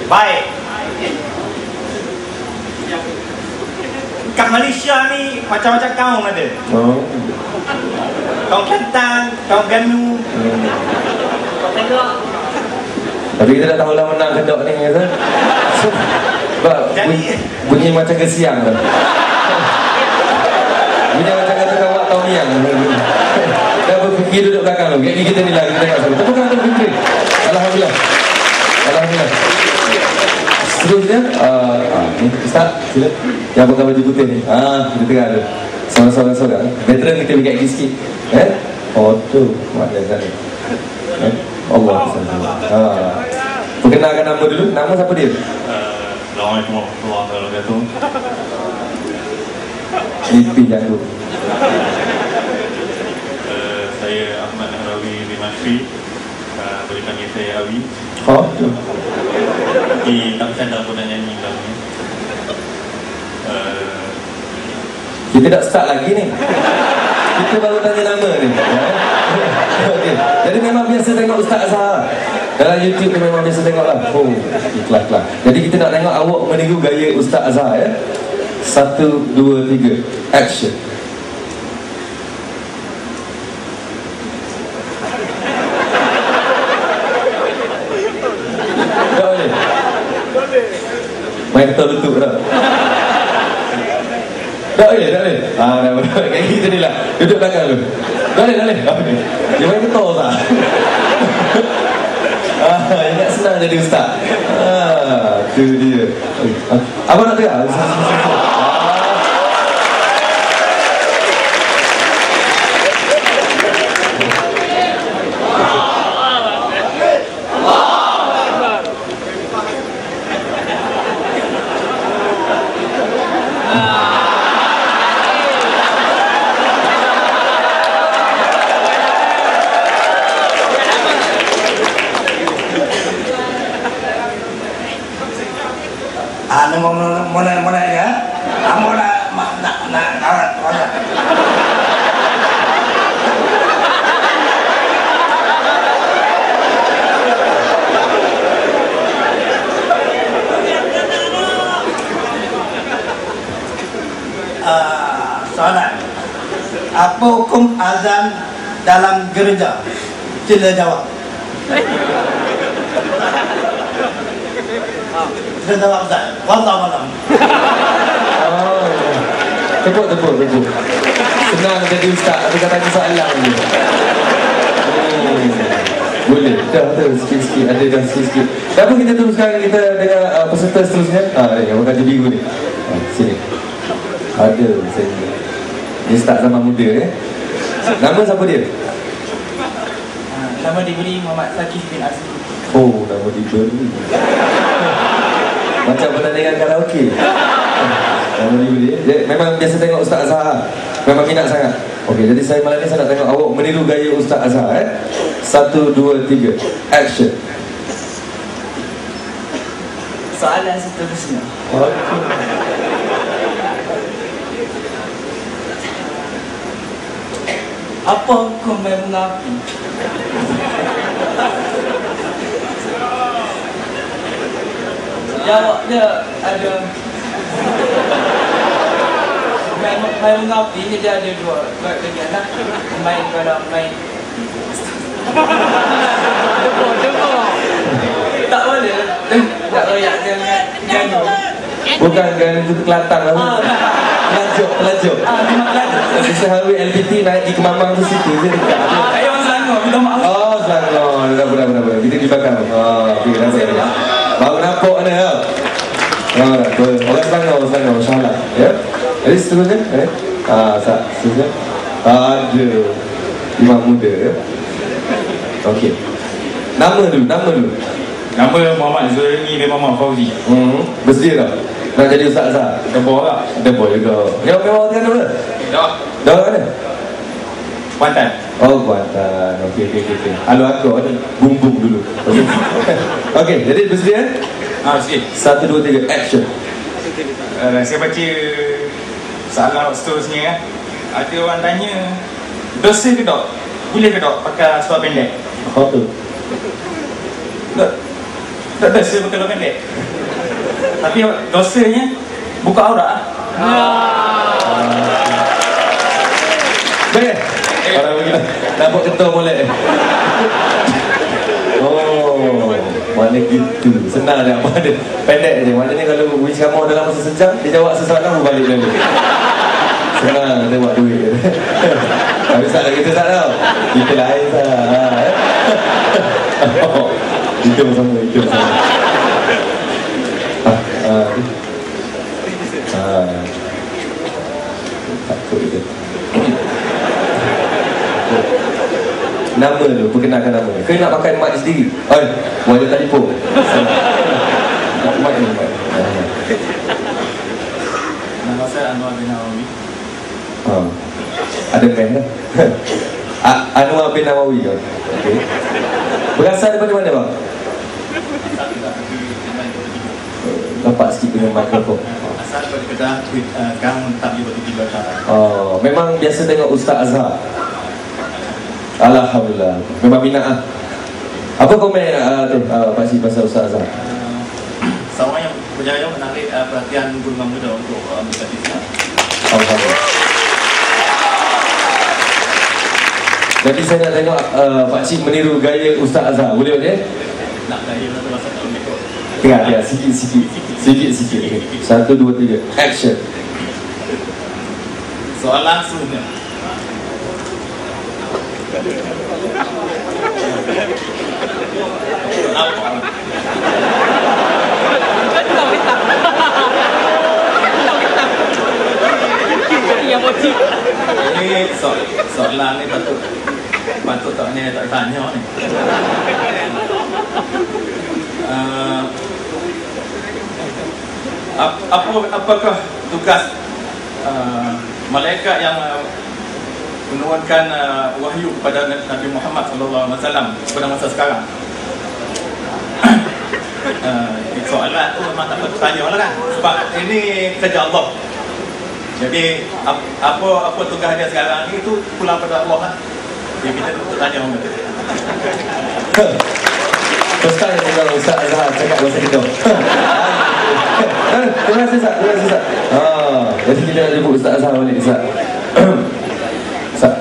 Baik. Kat Malaysia ni macam-macam kaum ada. Kaum Kelantan, kaum Ganu. Tapi kita dah tahu lah menang kedok ni kata. Sebab bunyi macam kesiang tu. Bunyi macam kata kawat Tom Yang. Dah berfikir duduk belakang tu. Kita ni lah, kita tengok semua. Tepuk tangan Fikri. Alhamdulillah. Seterusnya ni Ustaz, sila. Yang pakai baju putih ni. Kita tengah tu. Seorang-seorang. Veteran kita minta sikit. Oh tu. Macam sana. Allah SWT. Perkenalkan nama dulu. Nama siapa dia? Assalamualaikum warahmatullahi wabarakatuh. Mimpi jago. Saya Ahmad Nahrawi Dimashri. Boleh panggil saya Awi. Tapi tak bercanda pun nak nyanyi lagu ni. Kita tak start lagi ni. Kita baru tanya nama ni. Okay. Jadi memang biasa tengok Ustaz Azhar dalam YouTube ni, memang biasa tengok lah. Ikhlas. Jadi kita nak tengok awak meniru gaya Ustaz Azhar ya. 1, 2, 3 action. Tak boleh? Main ketua lutut tak? Tak boleh? Dah boleh. Kayak kita ni lah. Duduk belakang tu. Tak boleh. Dia main ketua tak? Ingat senang jadi ustaz. Tu dia. Abang nak tengok? Mana ya? Kamu nak soalan. Apa hukum azan dalam gereja? Sila jawab. Sila jawab Ustaz. Wallahu. Tepuk. Senang jadi ustaz. Tapi kata soalan je. Boleh. Dah sikit-sikit. Ada dah sikit-sikit. Tapi kita teruskan kita dengan peserta seterusnya. Yang pakai biru ni. Sini. Ada sini. Dia start zaman muda Nama siapa dia? Nama diberi Muhammad Sakif bin Asli. Oh, nama diberi. Macam pertandingan karaoke. Memang biasa tengok Ustaz Azhar. Memang minat sangat. Okey, jadi saya malam ni saya nak tengok awak meniru gaya Ustaz Azhar. 1, 2, 3, action. Soalan seterusnya. Apa hukum main mengapi? Jawab dia ada main mengapi ni dia ada dua bagian lah. Main kalau main tak boleh tak royak dengan jangan. Bukan kan itu Kelantan lah. Pelajuk. Bisa Harwi LPT naik di Kemamang tu situ je dekat. Saya orang Selangor, minta maaf. Oh, Selangor. Dah. Kita di belakang. Okey, dah. Baru nampak mana ya? Orang Selangor, insyaAllah. Ya? Jadi seterusnya? Seterusnya. Ada Imam muda ya? Okey. Nama dulu. Nama Muhammad Zulni bin Muhammad Fauzi. Bersedia tak? Nak jadi Ustaz Azhar? Debor lah. Debor juga. Yang memang orang mana? Dah mana? Kuantan. Oh, Kuantan. Okey. Halo aku ada bumbung dulu. Okey, jadi bersedia? Sikit. 1, 2, 3, action. Saya baca soalan seterusnya. Ada orang tanya, dosa ke tak? Boleh ke tak pakai seluar pendek? Oh tu. Tak dosa pakai seluar pendek. Tapi dosanya buka aurat. Baik. Orang begini nampak ketua molek. Oh, mana gitu. Senang dia apa dia. Pendek je. Maknanya kalau wish kamu dalam masa sejam, dia jawab sesoalan berbalik dulu. Senang dia buat duit. Tapi tak ada kita tak tahu. Kita lain tak. Itu bersama. Takut dia. Nama tu, perkenalkan nama. Kau nak pakai mic sendiri? Oi, wajah telefon. Mic ni. Nama saya Anwar bin Nawawi. Ada pen lah. Anwar bin Nawawi kan? Okay. Berasal daripada mana bang? Nampak sikit dengan mikrofon. Asal daripada Gang Tabli Batu Tiba Utara. Oh, memang biasa tengok Ustaz Azhar. Alhamdulillah. Memang minat ah. Apa komen Pak Cik pasal Ustaz Azhar? Seorang yang berjaya menarik perhatian golongan muda untuk berkati Islam. Alhamdulillah. Jadi saya nak tengok Pak Cik meniru gaya Ustaz Azhar. Boleh tak? Nak gaya lah tu masa tak boleh kot. Tengah dia sikit. 1, 2, 3, action. Soalan seterusnya. Ini soalan ni patut tak tanya ni. Apakah tugas malaikat yang menurunkan wahyu kepada Nabi Muhammad SAW pada masa sekarang? Soalan tu memang tak patut tanya lah kan, sebab ini kerja Allah. Jadi apa tugas dia sekarang ni itu pulang pada Allah lah. Jadi kita tak tanya orang tu. First time kalau Ustaz Azhar cakap bahasa kita. Terima kasih Ustaz. Jadi kita nak jemput Ustaz Azhar balik Ustaz. Ustaz.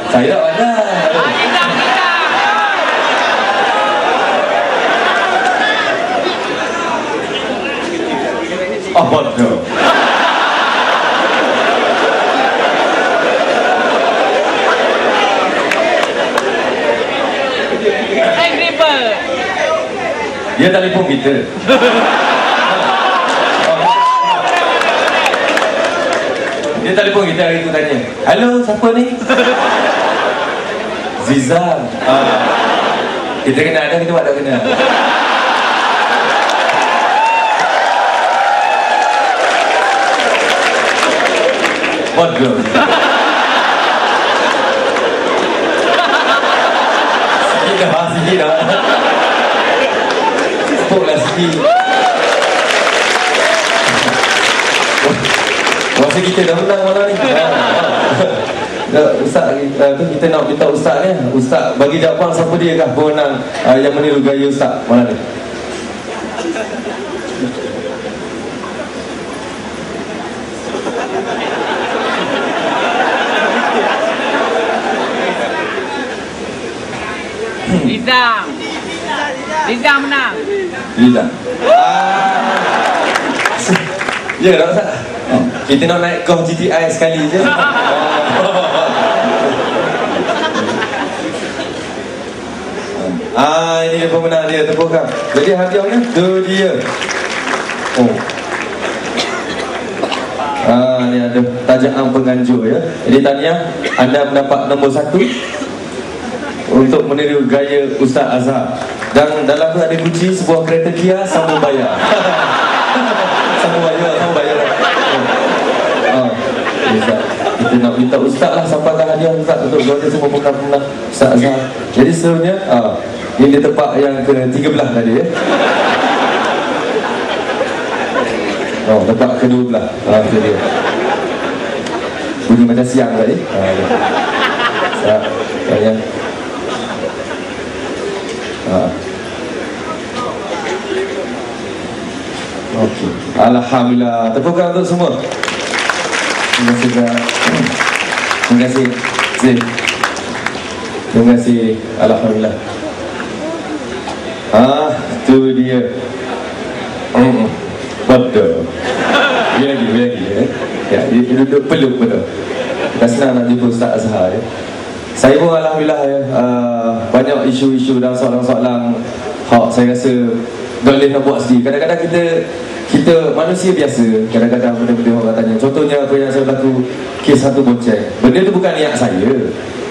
Saya tak pandai. Apa tu? Dia telefon kita. Dia telefon kita hari tu tanya, "Halo, siapa ni?" Zizan. Kita kenal ada, kita buat tak kenal. Bodoh. Sikit dah. Sepuklah sikit. Masa kita dah menang malam ni. Ustaz, kita nak minta Ustaz ni. Ustaz bagi jawapan siapa dia kah pemenang yang meniru gaya Ustaz malam ni. Liza menang. Liza. Ya tak Ustaz? Kita nak naik golf GTI sekali je. Ini dia pemenang dia, tepukan. Jadi hadiahnya tu dia. Ni ada tajaan penganjur ya. Jadi tahniah, anda mendapat nombor 1 untuk meniru gaya Ustaz Azhar. Dan dalam tu ada kunci sebuah kereta Kia sambung bayar. Sambung bayar. Ustaz, kita nak minta Ustaz lah sampaikan hadiah Ustaz untuk gaya semua pemenang Ustaz Azhar. Jadi seterusnya ini tempat yang ke-13 tadi ya. Tempat ke-12. Itu dia. Bunyi macam siang tadi. Saya okey. Alhamdulillah. Tepukan untuk semua. Terima kasih. Terima kasih. Alhamdulillah. Tu dia. Betul. Biar lagi ya. Dia duduk peluk betul. Kita senang nak jumpa Ustaz Azhar ya. Saya pun alhamdulillah ya, banyak isu-isu dan soalan-soalan saya rasa tak boleh nak buat sendiri. Kadang-kadang kita manusia biasa, kadang-kadang benda-benda orang tanya. Contohnya apa yang saya berlaku kes satu bonceng. Benda tu bukan niat saya.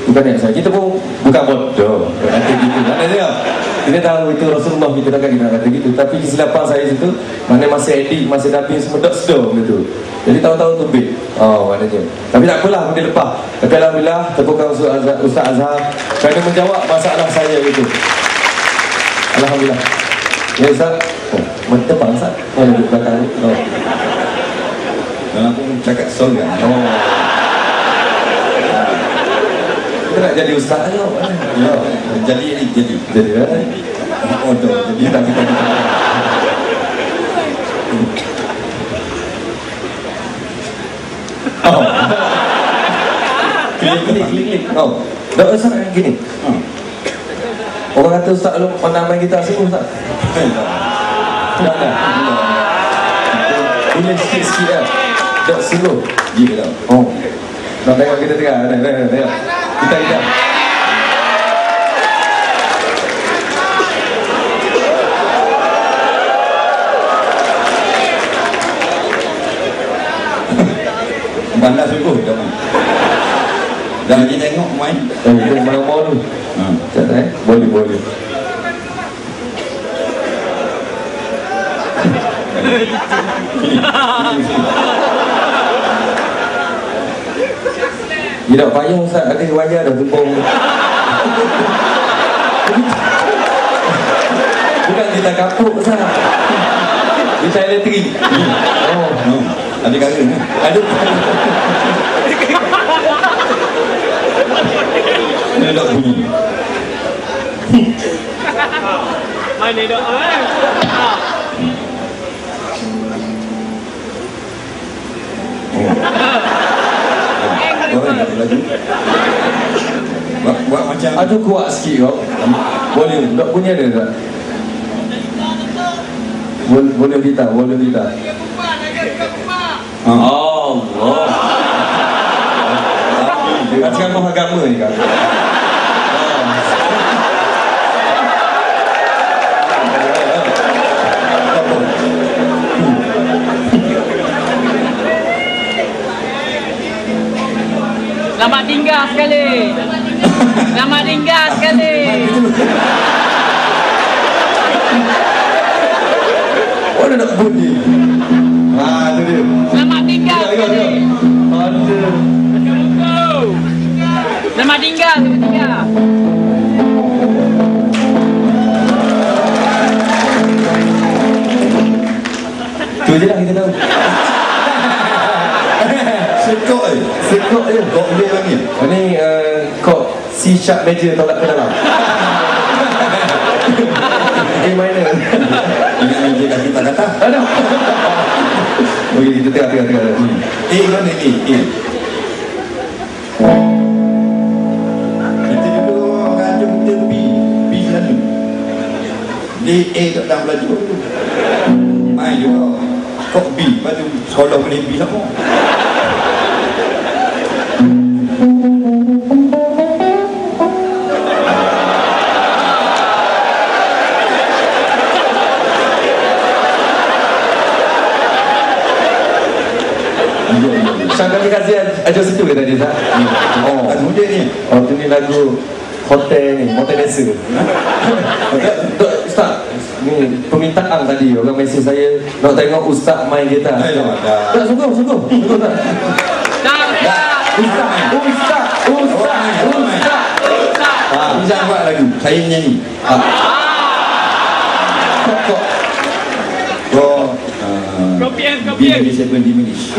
Kita pun bukan bodoh kata gitu. Mana dia? Kita tahu itu Rasulullah, kita takkan kita kata gitu. Tapi kesilapan saya situ, mana masa edit, masa dubbing semua tak sedar benda tu. Jadi tahu-tahu tumbik. Maknanya. Tapi tak apalah, benda lepas. Tapi alhamdulillah tepukan Ustaz Azhar kerana menjawab masalah saya itu. Alhamdulillah. Ya Ustaz. Tebang Ustaz. Duduk belakang ni. Dan aku cakap sol kan. Kita nak jadi Ustaz je. Jadi kan. Jadi tak kita. Klik. Tak usah nak gini. Orang kata Ustaz lu pandang main gitar sini Ustaz. Tak. Boleh sikit-sikit lah. Tak slow. Ya lah. Nak tengok kita tengok. Kita lihat. Bandar sungguh jangan. Dah pergi tengok main. Kita mau tu. Cakap boleh. Dia tak payah Ustaz, ada wayar dah tumpung. Bukan kita kapuk Ustaz. Kita elektrik. Ada kara ni. Ada. Dia tak bunyi. Mana dah? Lagi. Buat macam Aduh kuat sikit kau. Boleh, tak punya ada tak? Boleh kita. Allah. Dia ceramah agama ni kan. Selamat tinggal sekali. Mana nak bunyi? Tu dia. Selamat tinggal sekali. Ada. Tempat tinggal. Tu je lah kita tahu. Sekok je. Sekok je. Kok dia panggil. Ni kok C sharp major tolak ke dalam. A minor. Ingat meja kaki tak kata. Aduh. Okey, kita tengok. A mana A? Kita dulu orang ajar kita B selalu. Dia A tak dalam belajar. Main juga. Kok B, lepas tu sekolah boleh B sama. Syang kami kasih ajar situ ke tadi tak? Oh, muda ni. Oh, tu ni lagu hotel ni, Motel Desa. Ustaz, ni permintaan tadi orang mesej saya nak tengok Ustaz main gitar. Tak, sungguh tak? Ustaz. Bisa buat lagu, saya nyanyi. Kok. Kopian. Bisa diminish.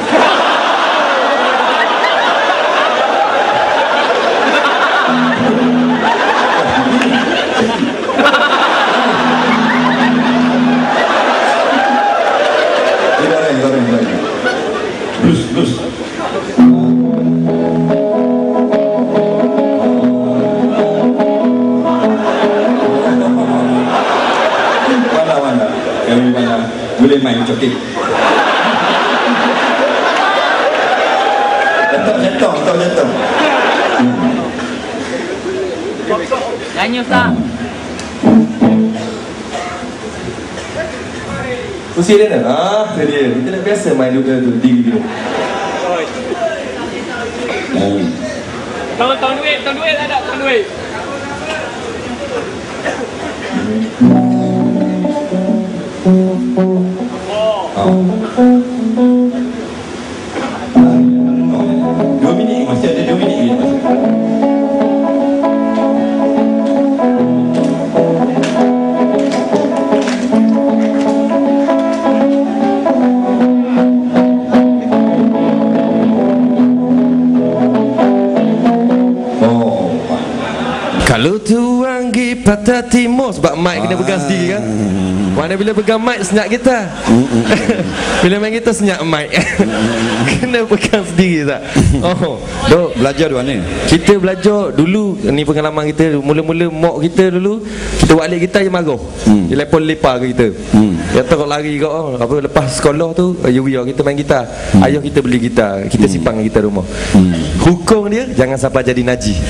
Blues. Mana. Kami mana boleh main cokit. Jatuh. Nyanyi Ustaz. Kursi dia nak? Tu dia. Kita dah biasa main duduk tu, diri dia. Tahun duit tak ada, tahun duit. Dua minit, masih ada 2 minit lagi. Kalau tuang gi patah timur sebab mic kena pegang sendiri kan. Mana bila pegang mic senyap kita. Bila main kita senyap mic. Kena pegang sendiri tak? Oh, dok Belajar di mana? kita belajar dulu ni pengalaman kita mula-mula mak kita dulu kita buat alik kita je marah. Dia lepak ke kita. Dia kata kalau lari kau apa lepas sekolah tu ya kita main gitar. Ayah kita beli gitar, kita simpan gitar rumah. Hukum dia jangan sampai jadi najis.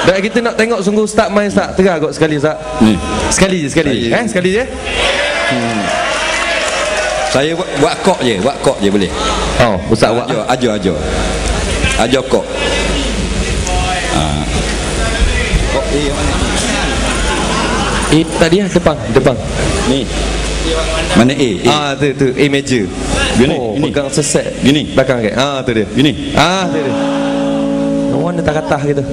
Dan kita nak tengok sungguh Ustaz main Ustaz. Terang kot sekali Ustaz. Sekali je. Sekali je. Saya buat kok je boleh. Oh, Ustaz buat. Ajar kok. Kok A mana? Tadi lah depan. Ni. Mana A? Tu A major. Gini, oh, ini. pegang seset. Gini. Belakang ke? Tu dia. Gini. Tu dia. Warna tak katah gitu.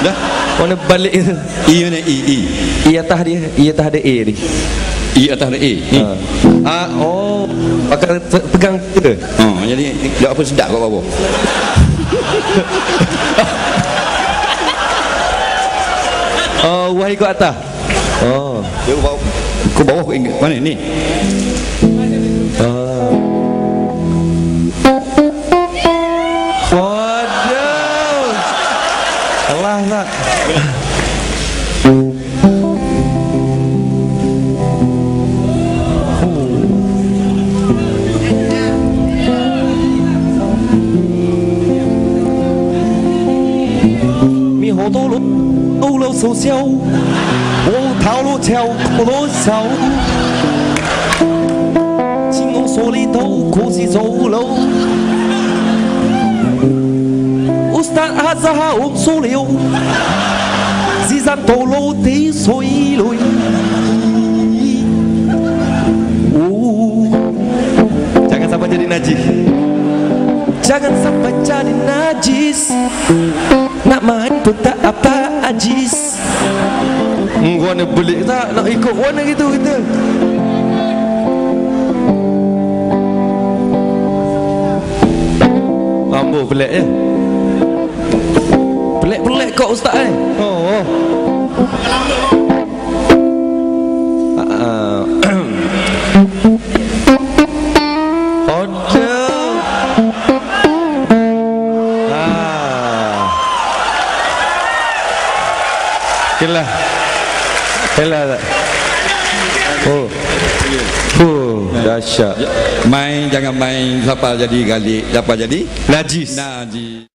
Dah. Warna balik itu. E mana E? E atas dia. E atas ada A ni. E atas ada A. Ni. Oh. Pakai pegang tu. Jadi dia apa sedap kat bawah. Wah ikut atas. Dia bawah. Kau bawah kau ingat mana ni? Waduh. Allah tak. Mi hổ tô lúc âu lâu sâu xeo ô thảo lô treo cô lô xào chính ông số lý tâu cô gì dấu lâu Ustaz Azhar ông số liều di gian tổ lô tí xôi lùi jangan sampai jadi najis. Jangan sampai jadi najis. Nak main pun tak apa ajis. Warna belik tak nak ikut warna gitu kita. Ambul pelik je. Pelik-pelik kau ustaz ni. Kelah tak? Dahsyat. Main jangan main siapa jadi galik, siapa jadi najis. Najis.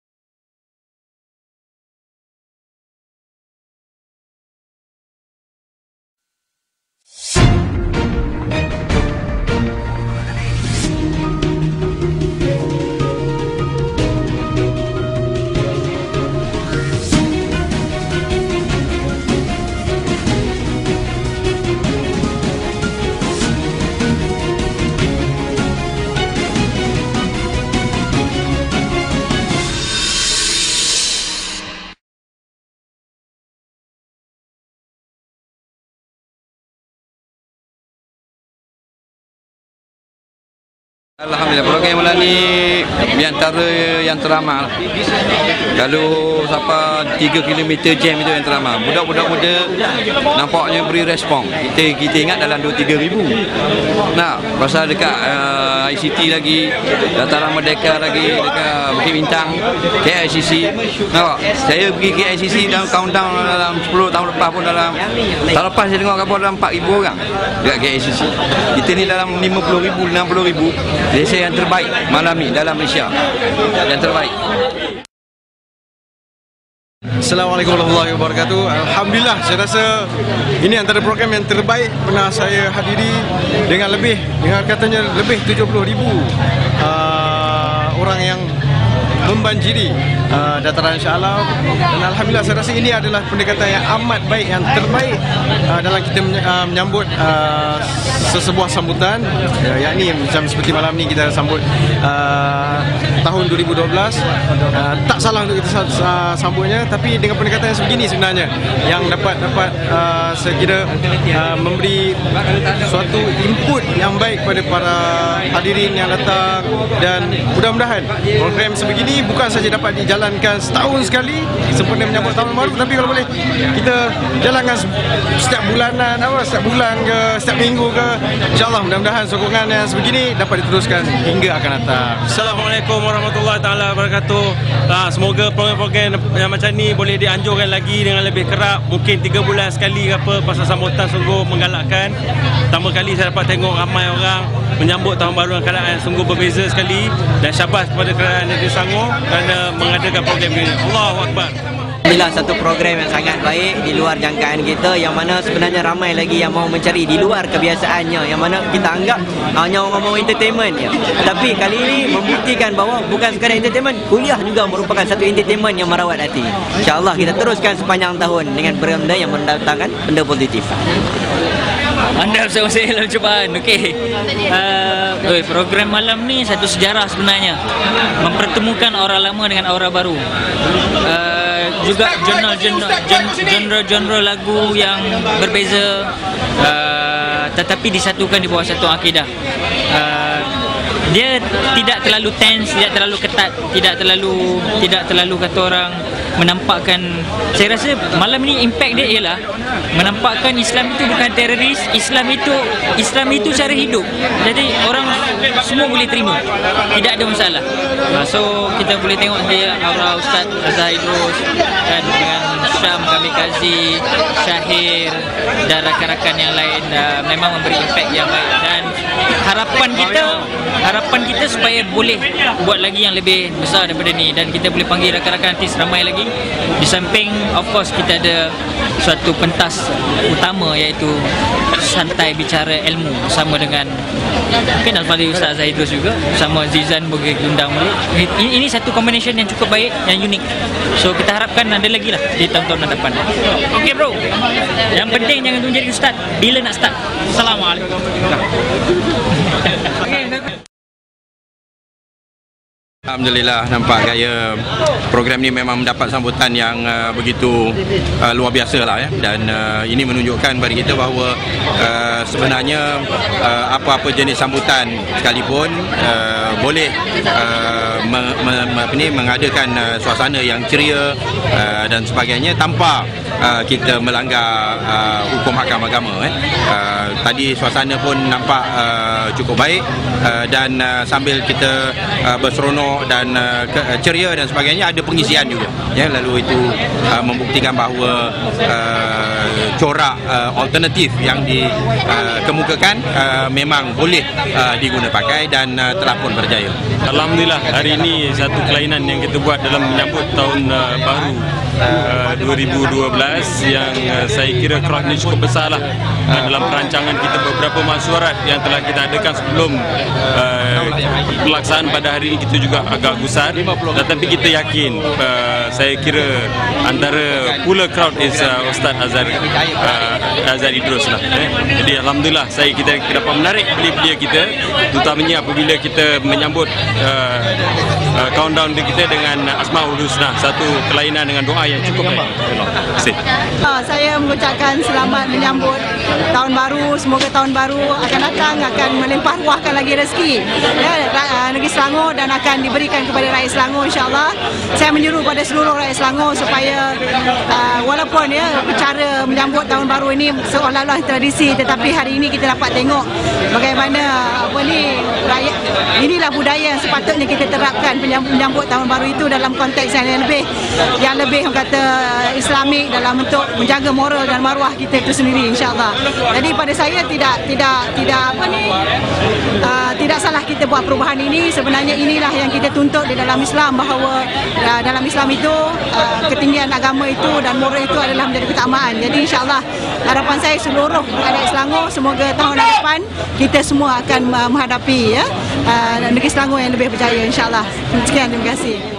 Alhamdulillah, program malam ni di antara yang teramal. Kalau siapa 3 km jam itu yang teramal. Budak-budak muda nampaknya beri respon. Kita ingat dalam 2-3 ribu. Nah, pasal dekat ICT lagi, Dataran Merdeka lagi, dekat Bukit Bintang, KICC. Nampak? Saya pergi KICC dalam countdown dalam 10 tahun lepas pun tahun lepas saya tengok kapal dalam 4,000 orang dekat KICC. Kita ni dalam 50,000, 60,000. Desa yang terbaik malam ni dalam Malaysia. Yang terbaik. Assalamualaikum warahmatullahi wabarakatuh. Alhamdulillah, saya rasa ini antara program yang terbaik pernah saya hadiri, dengan katanya lebih 70,000 orang yang membanjiri dataran Shah Alam. Dan alhamdulillah, saya rasa ini adalah pendekatan yang amat baik, yang terbaik dalam kita menyambut sesebuah sambutan, yakni macam seperti malam ni kita sambut tahun 2012. Tak salah untuk kita sambutnya, tapi dengan pendekatan yang sebegini sebenarnya yang dapat saya kira memberi suatu input yang baik kepada para hadirin yang datang. Dan mudah-mudahan program sebegini bukan saja dapat dijalankan setahun sekali sempena menyambut tahun baru, tapi kalau boleh kita jalankan setiap bulanan, setiap bulan ke, setiap minggu ke. InsyaAllah mudah-mudahan sokongan yang sebegini dapat diteruskan hingga akan datang. Assalamualaikum warahmatullahi taala wabarakatuh. Semoga program-program yang macam ni boleh dianjurkan lagi dengan lebih kerap, mungkin 3 bulan sekali ke apa. Pasal sambutan sungguh menggalakkan. Pertama kali saya dapat tengok ramai orang menyambut tahun baru dengan keadaan yang sungguh berbeza sekali, dan syabas kepada kerajaan Negeri Selangor kerana mengadakan program ini. Allahu Akbar. Inilah satu program yang sangat baik di luar jangkaan kita, yang mana sebenarnya ramai lagi yang mau mencari di luar kebiasaannya, yang mana kita anggap hanya orang mau entertainment je. Tapi kali ini membuktikan bahawa bukan sekadar entertainment, kuliah juga merupakan satu entertainment yang merawat hati. InsyaAllah kita teruskan sepanjang tahun dengan benda yang mendatangkan benda positif. Anda bersama-sama dalam cubaan. Okey. Program malam ni satu sejarah sebenarnya. Mempertemukan orang lama dengan orang baru. Juga genre lagu yang berbeza, tetapi disatukan di bawah satu akidah. Dia tidak terlalu tense, tidak terlalu ketat, tidak terlalu kata orang menampakkan. Saya rasa malam ni impact dia ialah menampakkan Islam itu bukan teroris, Islam itu cara hidup. Jadi orang semua boleh terima, tidak ada masalah. So kita boleh tengok dia aura Ustaz Azhar Idrus dan dengan Syam Kamikaze, Syahir dan rakan-rakan yang lain, memang memberi impact yang baik. Dan harapan kita supaya boleh buat lagi yang lebih besar daripada ni, dan kita boleh panggil rakan-rakan artis ramai lagi. Di samping of course kita ada suatu pentas utama, iaitu santai bicara ilmu bersama dengan mungkin Al-Fadhil Ustaz Azhar Idrus juga, sama Zizan boleh diundang balik. Ini satu combination yang cukup baik, yang unik. So kita harapkan ada lagi lah di tahun-tahun depan. Okay bro, yang penting jangan tunggu jadi ustaz bila nak start. Assalamualaikum. Alhamdulillah, nampak gaya program ni memang mendapat sambutan yang begitu luar biasa lah ya. Dan ini menunjukkan kepada kita bahawa sebenarnya apa-apa jenis sambutan sekalipun boleh mengadakan suasana yang ceria dan sebagainya tanpa kita melanggar hukum hakam agama. Tadi suasana pun nampak cukup baik dan sambil kita berseronok dan ceria dan sebagainya, ada pengisian juga ya. Lalu itu membuktikan bahawa corak alternatif yang dikemukakan memang boleh diguna pakai dan telah pun berjaya. Alhamdulillah, hari ini satu kelainan yang kita buat dalam menyambut tahun baru 2012 yang saya kira crowd ni cukup besar lah. Dalam perancangan kita beberapa masyarakat yang telah kita adakan sebelum pelaksanaan pada hari ini kita juga agak gusar, tetapi kita yakin saya kira antara pula crowd is Ustaz Azhar Idrus lah. Jadi alhamdulillah kita dapat menarik belia-belia kita, terutamanya apabila kita menyambut countdown kita dengan Asmaul Husna, satu kelainan dengan doa yang cukup baik. Terima kasih. Saya mengucapkan selamat menyambut tahun baru. Semoga tahun baru akan datang akan melimpah ruahkan lagi rezeki ya, negeri Selangor dan akan diberikan kepada rakyat Selangor, insya-Allah. Saya menyeru pada seluruh rakyat Selangor supaya walaupun ya cara menyambut tahun baru ini seolah-olah tradisi, tetapi hari ini kita dapat tengok bagaimana rakyat, inilah budaya yang sepatutnya kita terapkan, menyambut tahun baru itu dalam konteks yang lebih kata Islamik, dalam bentuk menjaga moral dan maruah kita itu sendiri, insya-Allah. Jadi pada saya tidak salah kita buat perubahan ini. Sebenarnya inilah yang kita tuntut di dalam Islam, bahawa dalam Islam itu ketinggian agama itu dan moral itu adalah menjadi keutamaan. Jadi insya-Allah harapan saya seluruh rakyat Selangor, semoga tahun depan kita semua akan menghadapi negeri Selangor yang lebih berjaya, insya-Allah. Sekian, terima kasih.